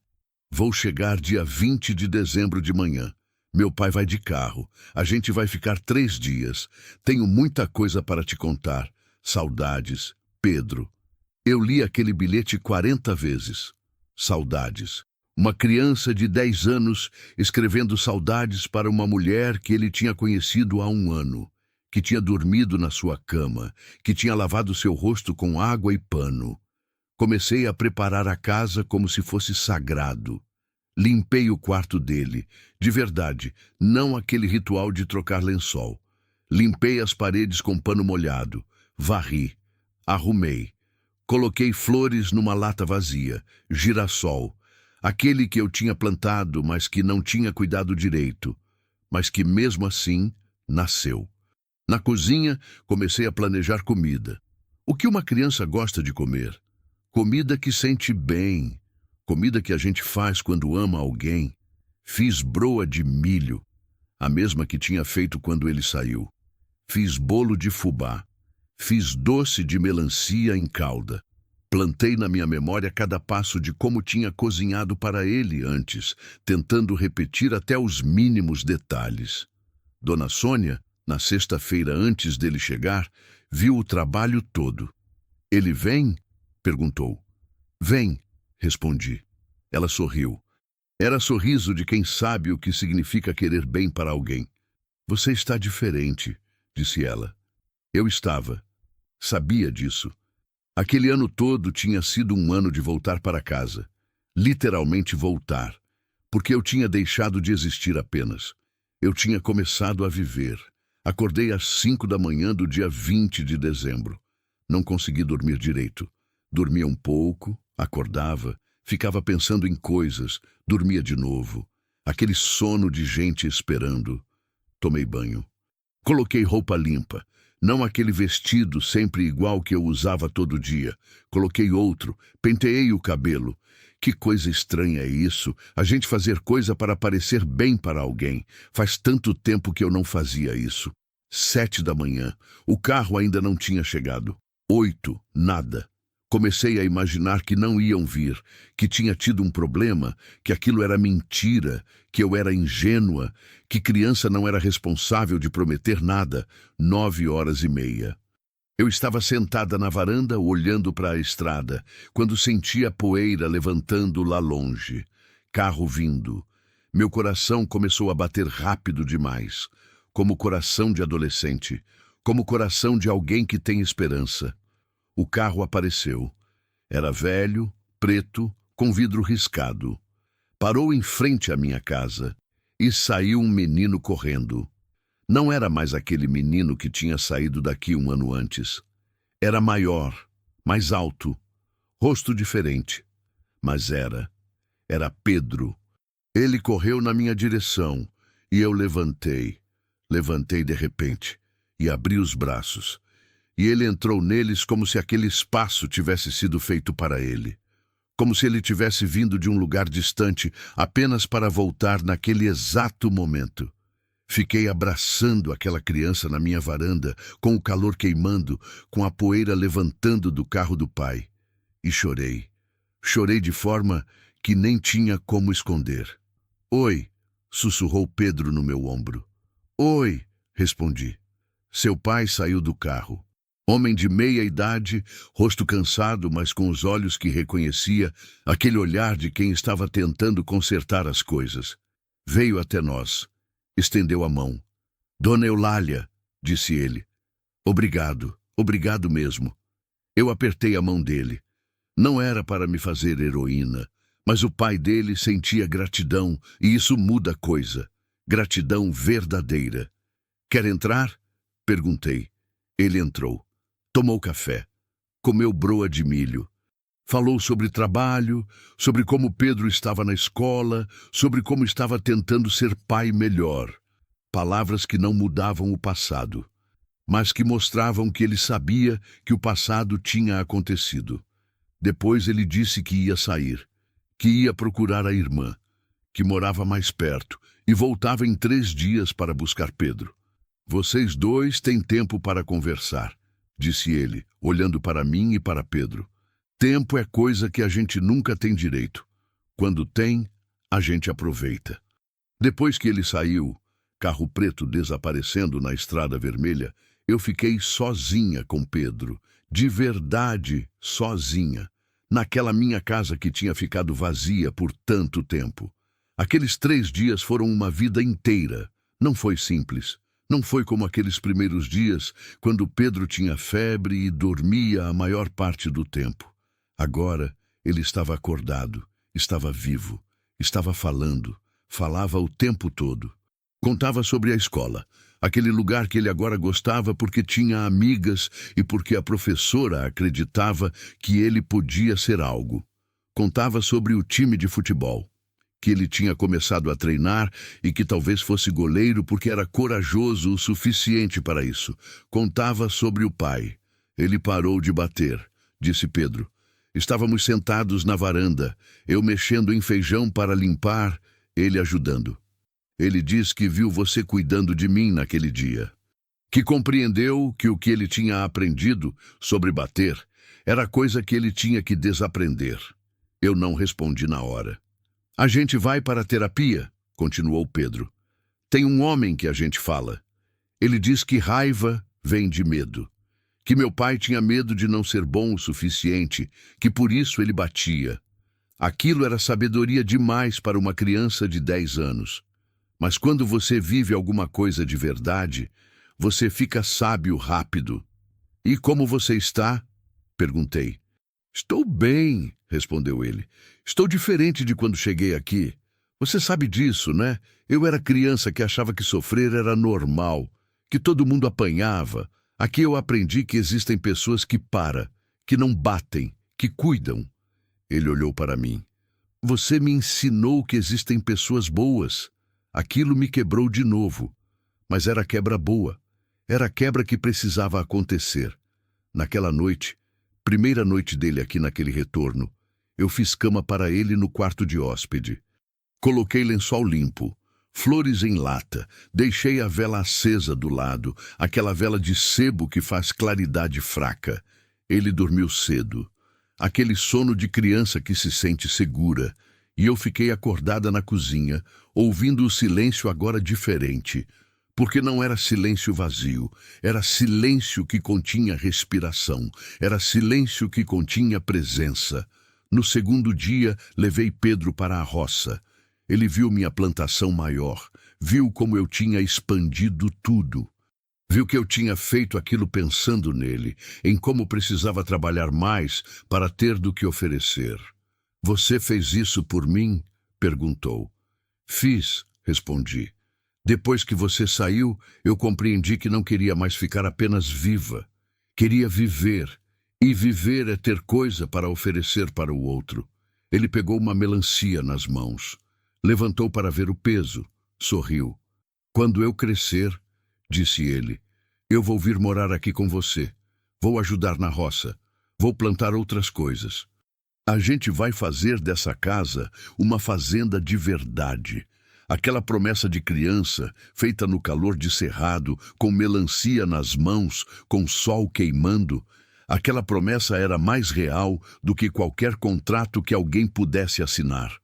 Vou chegar dia 20 de dezembro de manhã. Meu pai vai de carro. A gente vai ficar 3 dias. Tenho muita coisa para te contar. Saudades, Pedro. Eu li aquele bilhete 40 vezes. Saudades. Uma criança de 10 anos escrevendo saudades para uma mulher que ele tinha conhecido há 1 ano, que tinha dormido na sua cama, que tinha lavado seu rosto com água e pano. Comecei a preparar a casa como se fosse sagrado. Limpei o quarto dele, de verdade, não aquele ritual de trocar lençol. Limpei as paredes com pano molhado, varri, arrumei. Coloquei flores numa lata vazia, girassol, aquele que eu tinha plantado, mas que não tinha cuidado direito, mas que mesmo assim nasceu. Na cozinha, comecei a planejar comida. O que uma criança gosta de comer? Comida que sente bem, comida que a gente faz quando ama alguém. Fiz broa de milho, a mesma que tinha feito quando ele saiu. Fiz bolo de fubá. Fiz doce de melancia em calda. Plantei na minha memória cada passo de como tinha cozinhado para ele antes, tentando repetir até os mínimos detalhes. Dona Sônia, na sexta-feira antes dele chegar, viu o trabalho todo. Ele vem? Perguntou. Vem, respondi. Ela sorriu. Era sorriso de quem sabe o que significa querer bem para alguém. Você está diferente, disse ela. Eu estava. Sabia disso. Aquele ano todo tinha sido um ano de voltar para casa. Literalmente voltar. Porque eu tinha deixado de existir apenas. Eu tinha começado a viver. Acordei às 5 da manhã do dia 20 de dezembro. Não consegui dormir direito. Dormia um pouco, acordava, ficava pensando em coisas, dormia de novo. Aquele sono de gente esperando. Tomei banho. Coloquei roupa limpa. Não aquele vestido sempre igual que eu usava todo dia. Coloquei outro, penteei o cabelo. Que coisa estranha é isso, a gente fazer coisa para parecer bem para alguém. Faz tanto tempo que eu não fazia isso. 7 da manhã, o carro ainda não tinha chegado. 8, nada. Comecei a imaginar que não iam vir, que tinha tido um problema, que aquilo era mentira, que eu era ingênua, que criança não era responsável de prometer nada. 9h30. Eu estava sentada na varanda, olhando para a estrada, quando senti a poeira levantando lá longe. Carro vindo. Meu coração começou a bater rápido demais, como coração de adolescente, como coração de alguém que tem esperança. O carro apareceu. Era velho, preto, com vidro riscado. Parou em frente à minha casa e saiu um menino correndo. Não era mais aquele menino que tinha saído daqui 1 ano antes. Era maior, mais alto, rosto diferente. Mas era Pedro. Ele correu na minha direção e eu levantei. Levantei de repente e abri os braços. E ele entrou neles como se aquele espaço tivesse sido feito para ele. Como se ele tivesse vindo de um lugar distante apenas para voltar naquele exato momento. Fiquei abraçando aquela criança na minha varanda, com o calor queimando, com a poeira levantando do carro do pai. E chorei. Chorei de forma que nem tinha como esconder. Oi, sussurrou Pedro no meu ombro. Oi, respondi. Seu pai saiu do carro. Homem de meia idade, rosto cansado, mas com os olhos que reconhecia, aquele olhar de quem estava tentando consertar as coisas. Veio até nós. Estendeu a mão. Dona Eulália, disse ele. Obrigado, obrigado mesmo. Eu apertei a mão dele. Não era para me fazer heroína, mas o pai dele sentia gratidão e isso muda a coisa. Gratidão verdadeira. Quer entrar? Perguntei. Ele entrou. Tomou café. Comeu broa de milho. Falou sobre trabalho, sobre como Pedro estava na escola, sobre como estava tentando ser pai melhor. Palavras que não mudavam o passado, mas que mostravam que ele sabia que o passado tinha acontecido. Depois ele disse que ia sair, que ia procurar a irmã, que morava mais perto, e voltava em 3 dias para buscar Pedro. Vocês dois têm tempo para conversar, disse ele, olhando para mim e para Pedro. Tempo é coisa que a gente nunca tem direito. Quando tem, a gente aproveita. Depois que ele saiu, carro preto desaparecendo na estrada vermelha, eu fiquei sozinha com Pedro, de verdade sozinha, naquela minha casa que tinha ficado vazia por tanto tempo. Aqueles 3 dias foram uma vida inteira. Não foi simples. Não foi como aqueles primeiros dias, quando Pedro tinha febre e dormia a maior parte do tempo. Agora, ele estava acordado, estava vivo, estava falando, falava o tempo todo. Contava sobre a escola, aquele lugar que ele agora gostava porque tinha amigas e porque a professora acreditava que ele podia ser algo. Contava sobre o time de futebol, que ele tinha começado a treinar e que talvez fosse goleiro porque era corajoso o suficiente para isso. Contava sobre o pai. Ele parou de bater, disse Pedro. Estávamos sentados na varanda, eu mexendo em feijão para limpar, ele ajudando. Ele diz que viu você cuidando de mim naquele dia. Que compreendeu que o que ele tinha aprendido sobre bater era coisa que ele tinha que desaprender. Eu não respondi na hora. A gente vai para a terapia, continuou Pedro. Tem um homem que a gente fala. Ele diz que raiva vem de medo. Que meu pai tinha medo de não ser bom o suficiente, que por isso ele batia. Aquilo era sabedoria demais para uma criança de 10 anos. Mas quando você vive alguma coisa de verdade, você fica sábio rápido. E como você está? Perguntei. Estou bem, respondeu ele. Estou diferente de quando cheguei aqui. Você sabe disso, né? Eu era criança que achava que sofrer era normal, que todo mundo apanhava. Aqui eu aprendi que existem pessoas que não batem, que cuidam. Ele olhou para mim. Você me ensinou que existem pessoas boas. Aquilo me quebrou de novo. Mas era quebra boa. Era quebra que precisava acontecer. Naquela noite, primeira noite dele aqui naquele retorno, eu fiz cama para ele no quarto de hóspede. Coloquei lençol limpo. Flores em lata, deixei a vela acesa do lado, aquela vela de sebo que faz claridade fraca. Ele dormiu cedo. Aquele sono de criança que se sente segura. E eu fiquei acordada na cozinha, ouvindo o silêncio agora diferente. Porque não era silêncio vazio, era silêncio que continha respiração, era silêncio que continha presença. No segundo dia, levei Pedro para a roça. Ele viu minha plantação maior, viu como eu tinha expandido tudo. Viu que eu tinha feito aquilo pensando nele, em como precisava trabalhar mais para ter do que oferecer. Você fez isso por mim? Perguntou. Fiz, respondi. Depois que você saiu, eu compreendi que não queria mais ficar apenas viva. Queria viver, e viver é ter coisa para oferecer para o outro. Ele pegou uma melancia nas mãos. Levantou para ver o peso, sorriu. Quando eu crescer, disse ele, eu vou vir morar aqui com você. Vou ajudar na roça. Vou plantar outras coisas. A gente vai fazer dessa casa uma fazenda de verdade. Aquela promessa de criança, feita no calor de cerrado, com melancia nas mãos, com sol queimando, aquela promessa era mais real do que qualquer contrato que alguém pudesse assinar.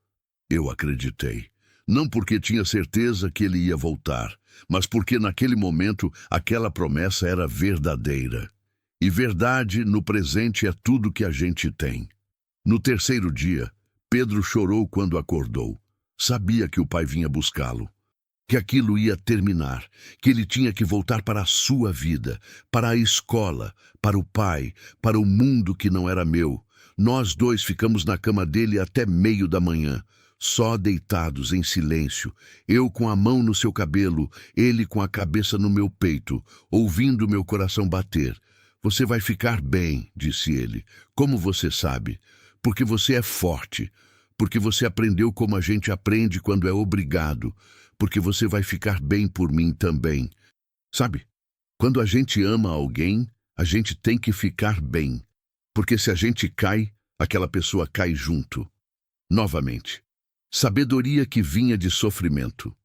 Eu acreditei. Não porque tinha certeza que ele ia voltar, mas porque naquele momento aquela promessa era verdadeira. E verdade no presente é tudo que a gente tem. No terceiro dia, Pedro chorou quando acordou. Sabia que o pai vinha buscá-lo, que aquilo ia terminar, que ele tinha que voltar para a sua vida, para a escola, para o pai, para o mundo que não era meu. Nós dois ficamos na cama dele até meio da manhã, só deitados em silêncio, eu com a mão no seu cabelo, ele com a cabeça no meu peito, ouvindo meu coração bater. Você vai ficar bem, disse ele. Como você sabe? Porque você é forte. Porque você aprendeu como a gente aprende quando é obrigado. Porque você vai ficar bem por mim também. Sabe? Quando a gente ama alguém, a gente tem que ficar bem. Porque se a gente cai, aquela pessoa cai junto. Novamente. Sabedoria que vinha de sofrimento.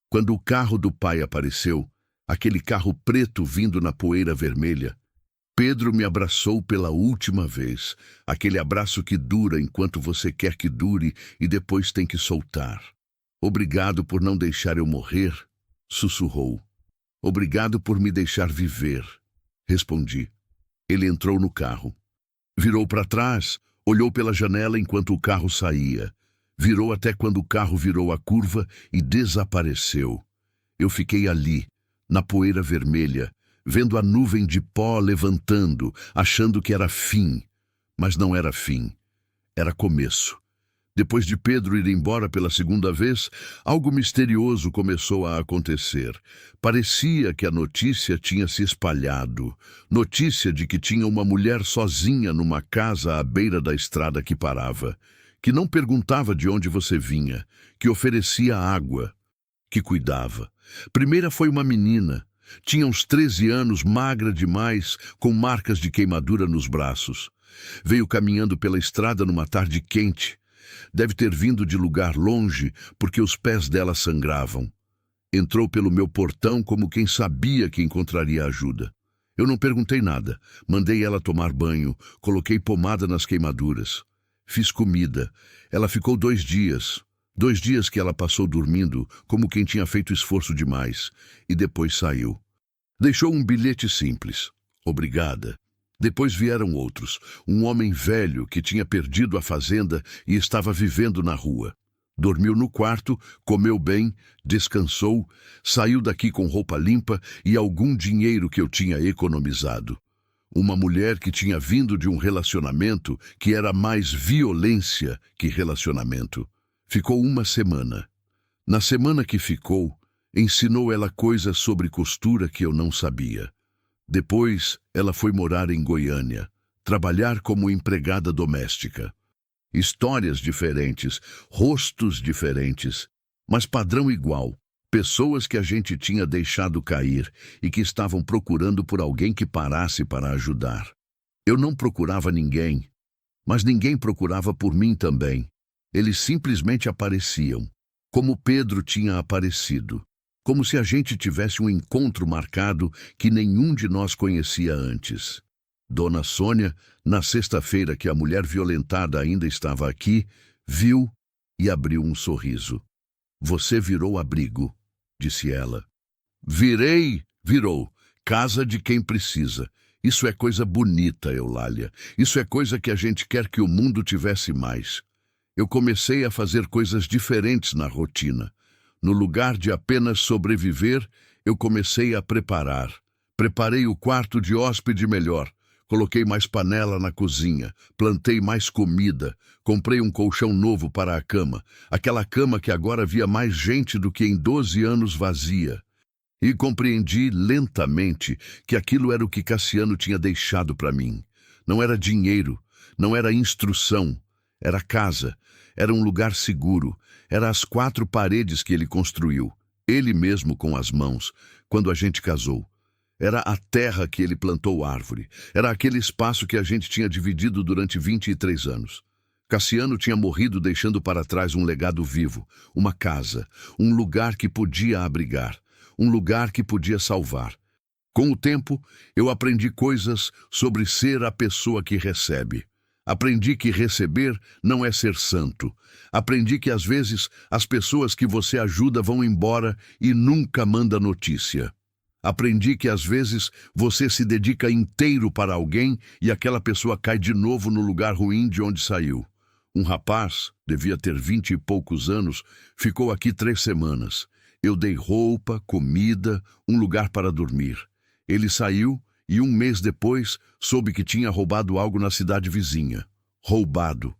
Quando o carro do pai apareceu, aquele carro preto vindo na poeira vermelha, Pedro me abraçou pela última vez, aquele abraço que dura enquanto você quer que dure e depois tem que soltar. Obrigado por não deixar eu morrer, sussurrou. Obrigado por me deixar viver, respondi. Ele entrou no carro. Virou para trás, olhou pela janela enquanto o carro saía. Virou até quando o carro virou a curva e desapareceu. Eu fiquei ali, na poeira vermelha, vendo a nuvem de pó levantando, achando que era fim. Mas não era fim, era começo. Depois de Pedro ir embora pela segunda vez, algo misterioso começou a acontecer. Parecia que a notícia tinha se espalhado. Notícia de que tinha uma mulher sozinha numa casa à beira da estrada que parava, que não perguntava de onde você vinha, que oferecia água, que cuidava. Primeira foi uma menina. Tinha uns 13 anos, magra demais, com marcas de queimadura nos braços. Veio caminhando pela estrada numa tarde quente. Deve ter vindo de lugar longe, porque os pés dela sangravam. Entrou pelo meu portão como quem sabia que encontraria ajuda. Eu não perguntei nada. Mandei ela tomar banho, coloquei pomada nas queimaduras. Fiz comida. Ela ficou 2 dias. 2 dias que ela passou dormindo, como quem tinha feito esforço demais, e depois saiu. Deixou um bilhete simples. Obrigada. Depois vieram outros. Um homem velho que tinha perdido a fazenda e estava vivendo na rua. Dormiu no quarto, comeu bem, descansou, saiu daqui com roupa limpa e algum dinheiro que eu tinha economizado. Uma mulher que tinha vindo de um relacionamento que era mais violência que relacionamento. Ficou 1 semana. Na semana que ficou, ensinou ela coisas sobre costura que eu não sabia. Depois, ela foi morar em Goiânia, trabalhar como empregada doméstica. Histórias diferentes, rostos diferentes, mas padrão igual. Pessoas que a gente tinha deixado cair e que estavam procurando por alguém que parasse para ajudar. Eu não procurava ninguém, mas ninguém procurava por mim também. Eles simplesmente apareciam, como Pedro tinha aparecido, como se a gente tivesse um encontro marcado que nenhum de nós conhecia antes. Dona Sônia, na sexta-feira que a mulher violentada ainda estava aqui, viu e abriu um sorriso. Você virou abrigo, disse ela. Virou. Casa de quem precisa. Isso é coisa bonita, Eulália. Isso é coisa que a gente quer que o mundo tivesse mais. Eu comecei a fazer coisas diferentes na rotina. No lugar de apenas sobreviver, eu comecei a preparar. Preparei o quarto de hóspede melhor. Coloquei mais panela na cozinha, plantei mais comida, comprei um colchão novo para a cama, aquela cama que agora via mais gente do que em 12 anos vazia. E compreendi lentamente que aquilo era o que Cassiano tinha deixado para mim. Não era dinheiro, não era instrução, era casa, era um lugar seguro, era as 4 paredes que ele construiu, ele mesmo com as mãos, quando a gente casou. Era a terra que ele plantou árvore. Era aquele espaço que a gente tinha dividido durante 23 anos. Cassiano tinha morrido deixando para trás um legado vivo, uma casa, um lugar que podia abrigar, um lugar que podia salvar. Com o tempo, eu aprendi coisas sobre ser a pessoa que recebe. Aprendi que receber não é ser santo. Aprendi que às vezes as pessoas que você ajuda vão embora e nunca manda notícia. Aprendi que às vezes você se dedica inteiro para alguém e aquela pessoa cai de novo no lugar ruim de onde saiu. Um rapaz, devia ter 20 e poucos anos, ficou aqui 3 semanas. Eu dei roupa, comida, um lugar para dormir. Ele saiu e 1 mês depois soube que tinha roubado algo na cidade vizinha. roubado.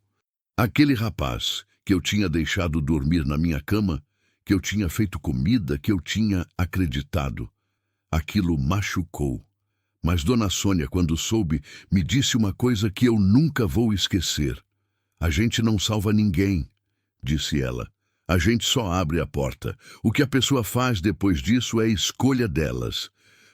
Aquele rapaz que eu tinha deixado dormir na minha cama, que eu tinha feito comida, que eu tinha acreditado. Aquilo machucou. Mas Dona Sônia, quando soube, me disse uma coisa que eu nunca vou esquecer. A gente não salva ninguém, disse ela. A gente só abre a porta. O que a pessoa faz depois disso é escolha delas.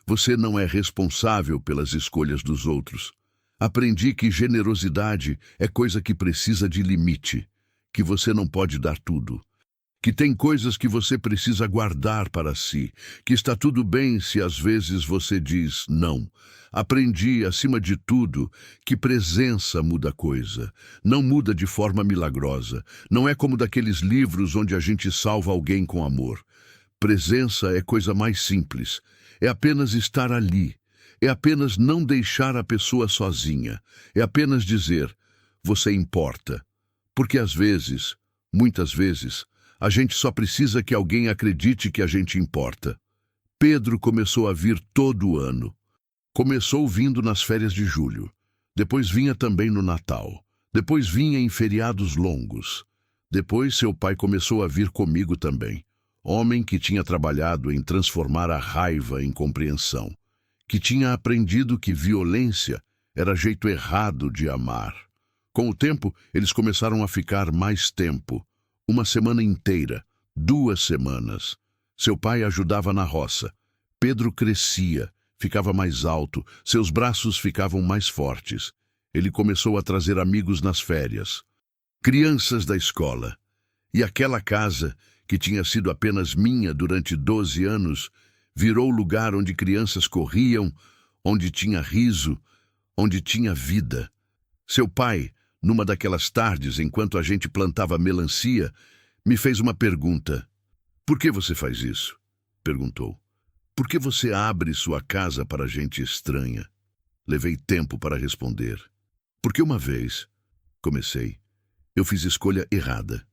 Você não é responsável pelas escolhas dos outros. Aprendi que generosidade é coisa que precisa de limite, que você não pode dar tudo, que tem coisas que você precisa guardar para si, que está tudo bem se às vezes você diz não. Aprendi, acima de tudo, que presença muda coisa, não muda de forma milagrosa, não é como daqueles livros onde a gente salva alguém com amor. Presença é coisa mais simples, é apenas estar ali, é apenas não deixar a pessoa sozinha, é apenas dizer, você importa. Porque às vezes, muitas vezes, a gente só precisa que alguém acredite que a gente importa. Pedro começou a vir todo ano. Começou vindo nas férias de julho. Depois vinha também no Natal. Depois vinha em feriados longos. Depois seu pai começou a vir comigo também. Homem que tinha trabalhado em transformar a raiva em compreensão. Que tinha aprendido que violência era jeito errado de amar. Com o tempo, eles começaram a ficar mais tempo. Uma semana inteira, 2 semanas. Seu pai ajudava na roça. Pedro crescia, ficava mais alto, seus braços ficavam mais fortes. Ele começou a trazer amigos nas férias. Crianças da escola. E aquela casa, que tinha sido apenas minha durante 12 anos, virou lugar onde crianças corriam, onde tinha riso, onde tinha vida. Seu pai, numa daquelas tardes, enquanto a gente plantava melancia, me fez uma pergunta. Por que você faz isso? Perguntou. Por que você abre sua casa para gente estranha? Levei tempo para responder. Porque uma vez, comecei, eu fiz escolha errada.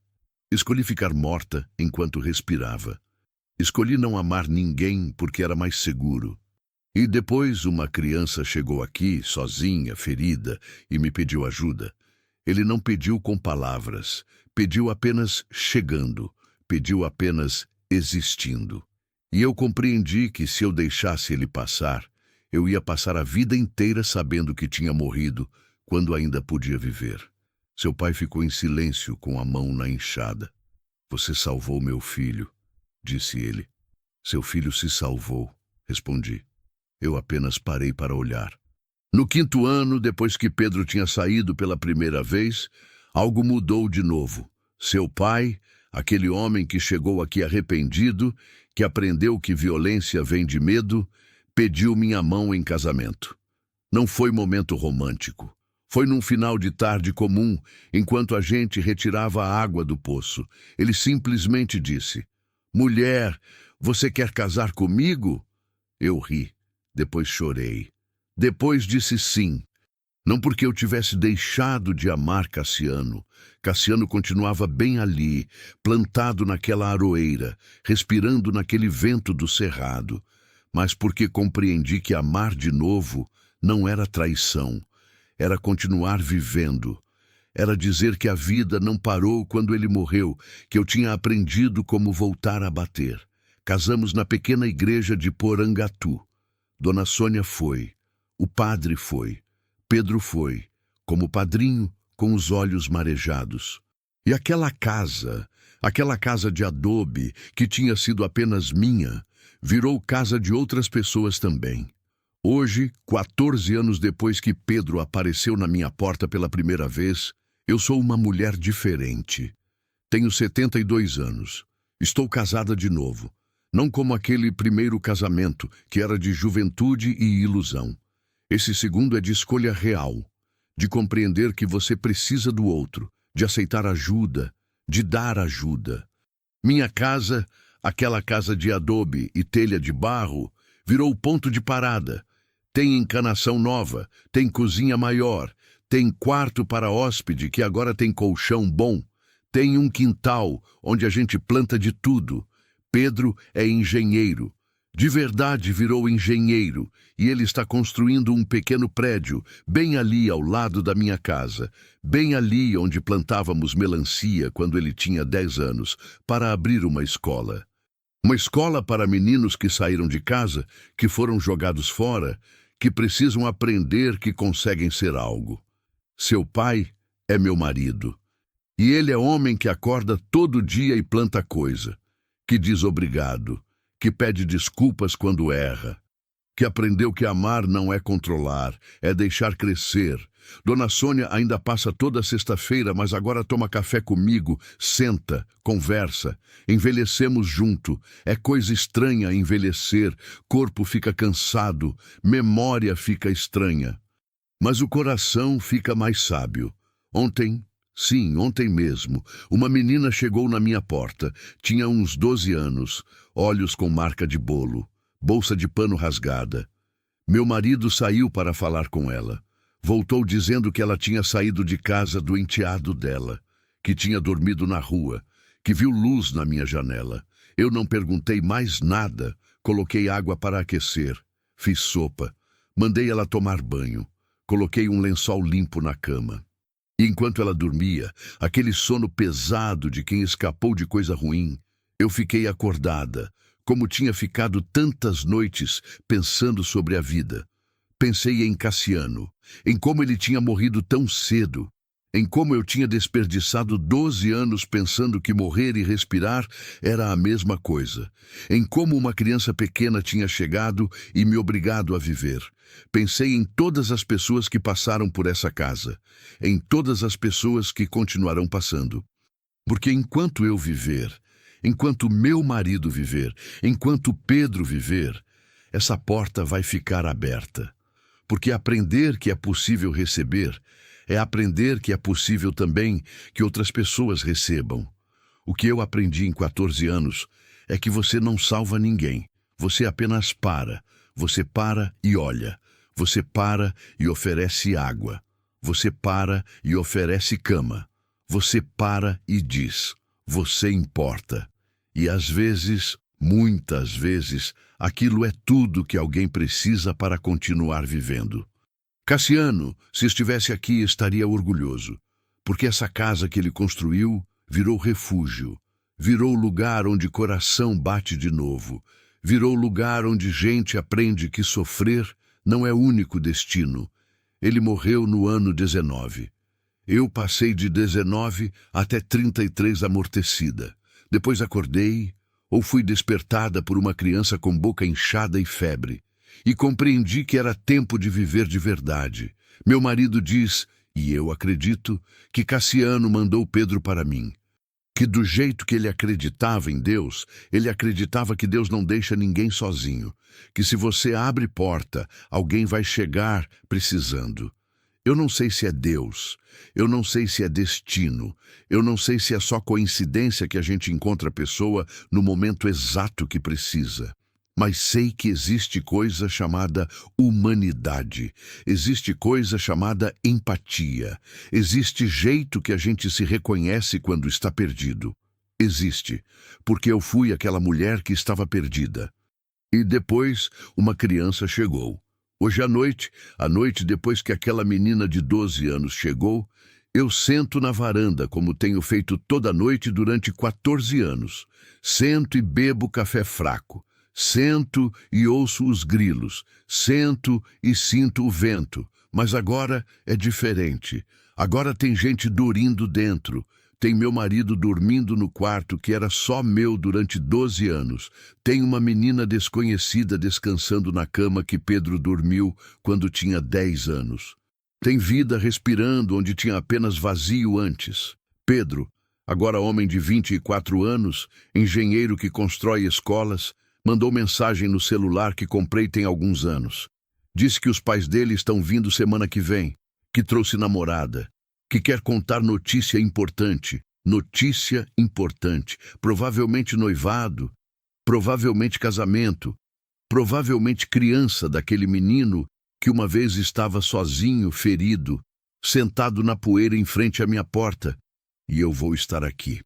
Escolhi ficar morta enquanto respirava. Escolhi não amar ninguém porque era mais seguro. E depois uma criança chegou aqui, sozinha, ferida, e me pediu ajuda. Ele não pediu com palavras, pediu apenas chegando, pediu apenas existindo. E eu compreendi que se eu deixasse ele passar, eu ia passar a vida inteira sabendo que tinha morrido, quando ainda podia viver. Seu pai ficou em silêncio com a mão na enxada. Você salvou meu filho, disse ele. Seu filho se salvou, respondi. Eu apenas parei para olhar. No 5º ano, depois que Pedro tinha saído pela primeira vez, algo mudou de novo. Seu pai, aquele homem que chegou aqui arrependido, que aprendeu que violência vem de medo, pediu minha mão em casamento. Não foi momento romântico. Foi num final de tarde comum, enquanto a gente retirava a água do poço. Ele simplesmente disse, mulher, você quer casar comigo? Eu ri, depois chorei. Depois disse sim. Não porque eu tivesse deixado de amar Cassiano. Cassiano continuava bem ali, plantado naquela aroeira, respirando naquele vento do cerrado. Mas porque compreendi que amar de novo não era traição. Era continuar vivendo. Era dizer que a vida não parou quando ele morreu, que eu tinha aprendido como voltar a bater. Casamos na pequena igreja de Porangatu. Dona Sônia foi. O padre foi. Pedro foi, como padrinho, com os olhos marejados. E aquela casa de adobe, que tinha sido apenas minha, virou casa de outras pessoas também. Hoje, 14 anos depois que Pedro apareceu na minha porta pela primeira vez, eu sou uma mulher diferente. Tenho 72 anos. Estou casada de novo. Não como aquele primeiro casamento, que era de juventude e ilusão. Esse segundo é de escolha real, de compreender que você precisa do outro, de aceitar ajuda, de dar ajuda. Minha casa, aquela casa de adobe e telha de barro, virou ponto de parada. Tem encanação nova, tem cozinha maior, tem quarto para hóspede que agora tem colchão bom, tem um quintal onde a gente planta de tudo. Pedro é engenheiro. De verdade virou engenheiro e ele está construindo um pequeno prédio bem ali ao lado da minha casa, bem ali onde plantávamos melancia quando ele tinha 10 anos, para abrir uma escola. Uma escola para meninos que saíram de casa, que foram jogados fora, que precisam aprender que conseguem ser algo. Seu pai é meu marido. E ele é homem que acorda todo dia e planta coisa, que diz obrigado, que pede desculpas quando erra, que aprendeu que amar não é controlar, é deixar crescer. Dona Sônia ainda passa toda sexta-feira, mas agora toma café comigo, senta, conversa. Envelhecemos junto. É coisa estranha envelhecer, corpo fica cansado, memória fica estranha. Mas o coração fica mais sábio. Sim, ontem mesmo, uma menina chegou na minha porta. Tinha uns 12 anos, olhos com marca de bolo, bolsa de pano rasgada. Meu marido saiu para falar com ela. Voltou dizendo que ela tinha saído de casa do enteado dela, que tinha dormido na rua, que viu luz na minha janela. Eu não perguntei mais nada, coloquei água para aquecer, fiz sopa, mandei ela tomar banho, coloquei um lençol limpo na cama. E enquanto ela dormia, aquele sono pesado de quem escapou de coisa ruim, eu fiquei acordada, como tinha ficado tantas noites pensando sobre a vida. Pensei em Cassiano, em como ele tinha morrido tão cedo, em como eu tinha desperdiçado 12 anos pensando que morrer e respirar era a mesma coisa, em como uma criança pequena tinha chegado e me obrigado a viver. Pensei em todas as pessoas que passaram por essa casa, em todas as pessoas que continuarão passando. Porque enquanto eu viver, enquanto meu marido viver, enquanto Pedro viver, essa porta vai ficar aberta. Porque aprender que é possível receber é aprender que é possível também que outras pessoas recebam. O que eu aprendi em 14 anos é que você não salva ninguém. Você apenas para. Você para e olha. Você para e oferece água. Você para e oferece cama. Você para e diz: você importa. E às vezes, muitas vezes, aquilo é tudo que alguém precisa para continuar vivendo. Cassiano, se estivesse aqui, estaria orgulhoso, porque essa casa que ele construiu virou refúgio, virou lugar onde coração bate de novo, virou lugar onde gente aprende que sofrer não é o único destino. Ele morreu no ano 19. Eu passei de 19 até 33 amortecida. Depois acordei, ou fui despertada por uma criança com boca inchada e febre, e compreendi que era tempo de viver de verdade. Meu marido diz, e eu acredito, que Cassiano mandou Pedro para mim. Que do jeito que ele acreditava em Deus, ele acreditava que Deus não deixa ninguém sozinho. Que se você abre porta, alguém vai chegar precisando. Eu não sei se é Deus, eu não sei se é destino, eu não sei se é só coincidência que a gente encontra a pessoa no momento exato que precisa. Mas sei que existe coisa chamada humanidade, existe coisa chamada empatia, existe jeito que a gente se reconhece quando está perdido. Existe, porque eu fui aquela mulher que estava perdida. E depois uma criança chegou. Hoje à noite depois que aquela menina de 12 anos chegou, eu sento na varanda, como tenho feito toda noite durante 14 anos. Sento e bebo café fraco. Sento e ouço os grilos, sento e sinto o vento, mas agora é diferente. Agora tem gente dormindo dentro, tem meu marido dormindo no quarto que era só meu durante 12 anos, tem uma menina desconhecida descansando na cama que Pedro dormiu quando tinha 10 anos. Tem vida respirando onde tinha apenas vazio antes. Pedro, agora homem de 24 anos, engenheiro que constrói escolas, mandou mensagem no celular que comprei tem alguns anos. Disse que os pais dele estão vindo semana que vem, que trouxe namorada, que quer contar notícia importante, provavelmente noivado, provavelmente casamento, provavelmente criança daquele menino que uma vez estava sozinho, ferido, sentado na poeira em frente à minha porta, e eu vou estar aqui.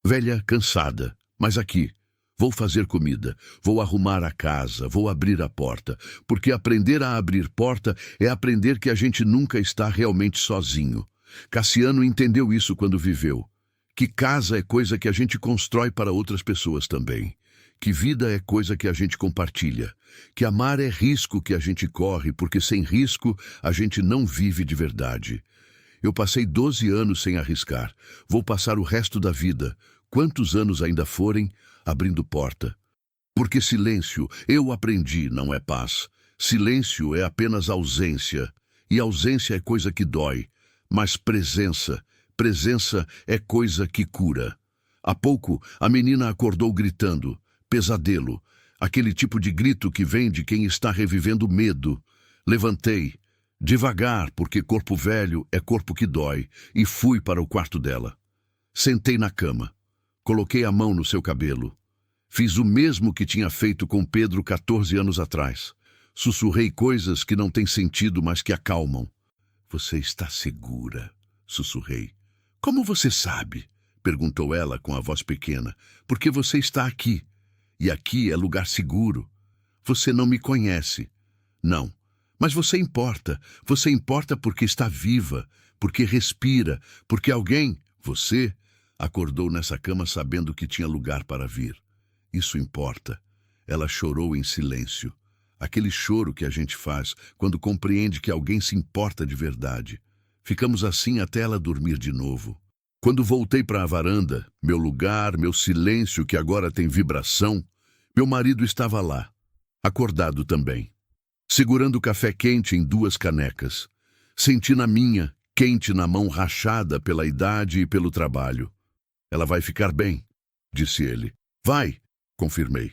Velha, cansada, mas aqui. Vou fazer comida, vou arrumar a casa, vou abrir a porta, porque aprender a abrir porta é aprender que a gente nunca está realmente sozinho. Cassiano entendeu isso quando viveu. Que casa é coisa que a gente constrói para outras pessoas também. Que vida é coisa que a gente compartilha. Que amar é risco que a gente corre, porque sem risco a gente não vive de verdade. Eu passei 12 anos sem arriscar. Vou passar o resto da vida, quantos anos ainda forem, abrindo porta. Porque silêncio, eu aprendi, não é paz. Silêncio é apenas ausência. E ausência é coisa que dói. Mas presença é coisa que cura. Há pouco, a menina acordou gritando. Pesadelo. Aquele tipo de grito que vem de quem está revivendo medo. Levantei. Devagar, porque corpo velho é corpo que dói, e fui para o quarto dela. Sentei na cama. Coloquei a mão no seu cabelo. Fiz o mesmo que tinha feito com Pedro 14 anos atrás. Sussurrei coisas que não têm sentido, mas que acalmam. Você está segura, sussurrei. Como você sabe? Perguntou ela com a voz pequena. Porque você está aqui. E aqui é lugar seguro. Você não me conhece. Não. Mas você importa. Você importa porque está viva, porque respira, porque alguém, você, acordou nessa cama sabendo que tinha lugar para vir. Isso importa. Ela chorou em silêncio. Aquele choro que a gente faz quando compreende que alguém se importa de verdade. Ficamos assim até ela dormir de novo. Quando voltei para a varanda, meu lugar, meu silêncio que agora tem vibração, meu marido estava lá, acordado também, segurando o café quente em 2 canecas. Senti na minha, quente na mão rachada pela idade e pelo trabalho. Ela vai ficar bem, disse ele. Vai, confirmei.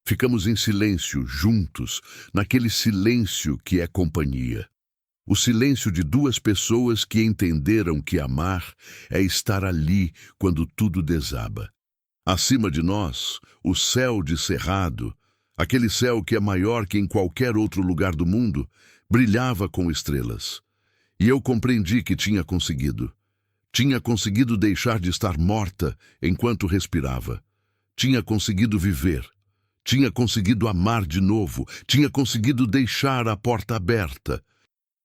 Ficamos em silêncio, juntos, naquele silêncio que é companhia. O silêncio de 2 pessoas que entenderam que amar é estar ali quando tudo desaba. Acima de nós, o céu de cerrado, aquele céu que é maior que em qualquer outro lugar do mundo, brilhava com estrelas. E eu compreendi que tinha conseguido. Tinha conseguido deixar de estar morta enquanto respirava. Tinha conseguido viver. Tinha conseguido amar de novo. Tinha conseguido deixar a porta aberta.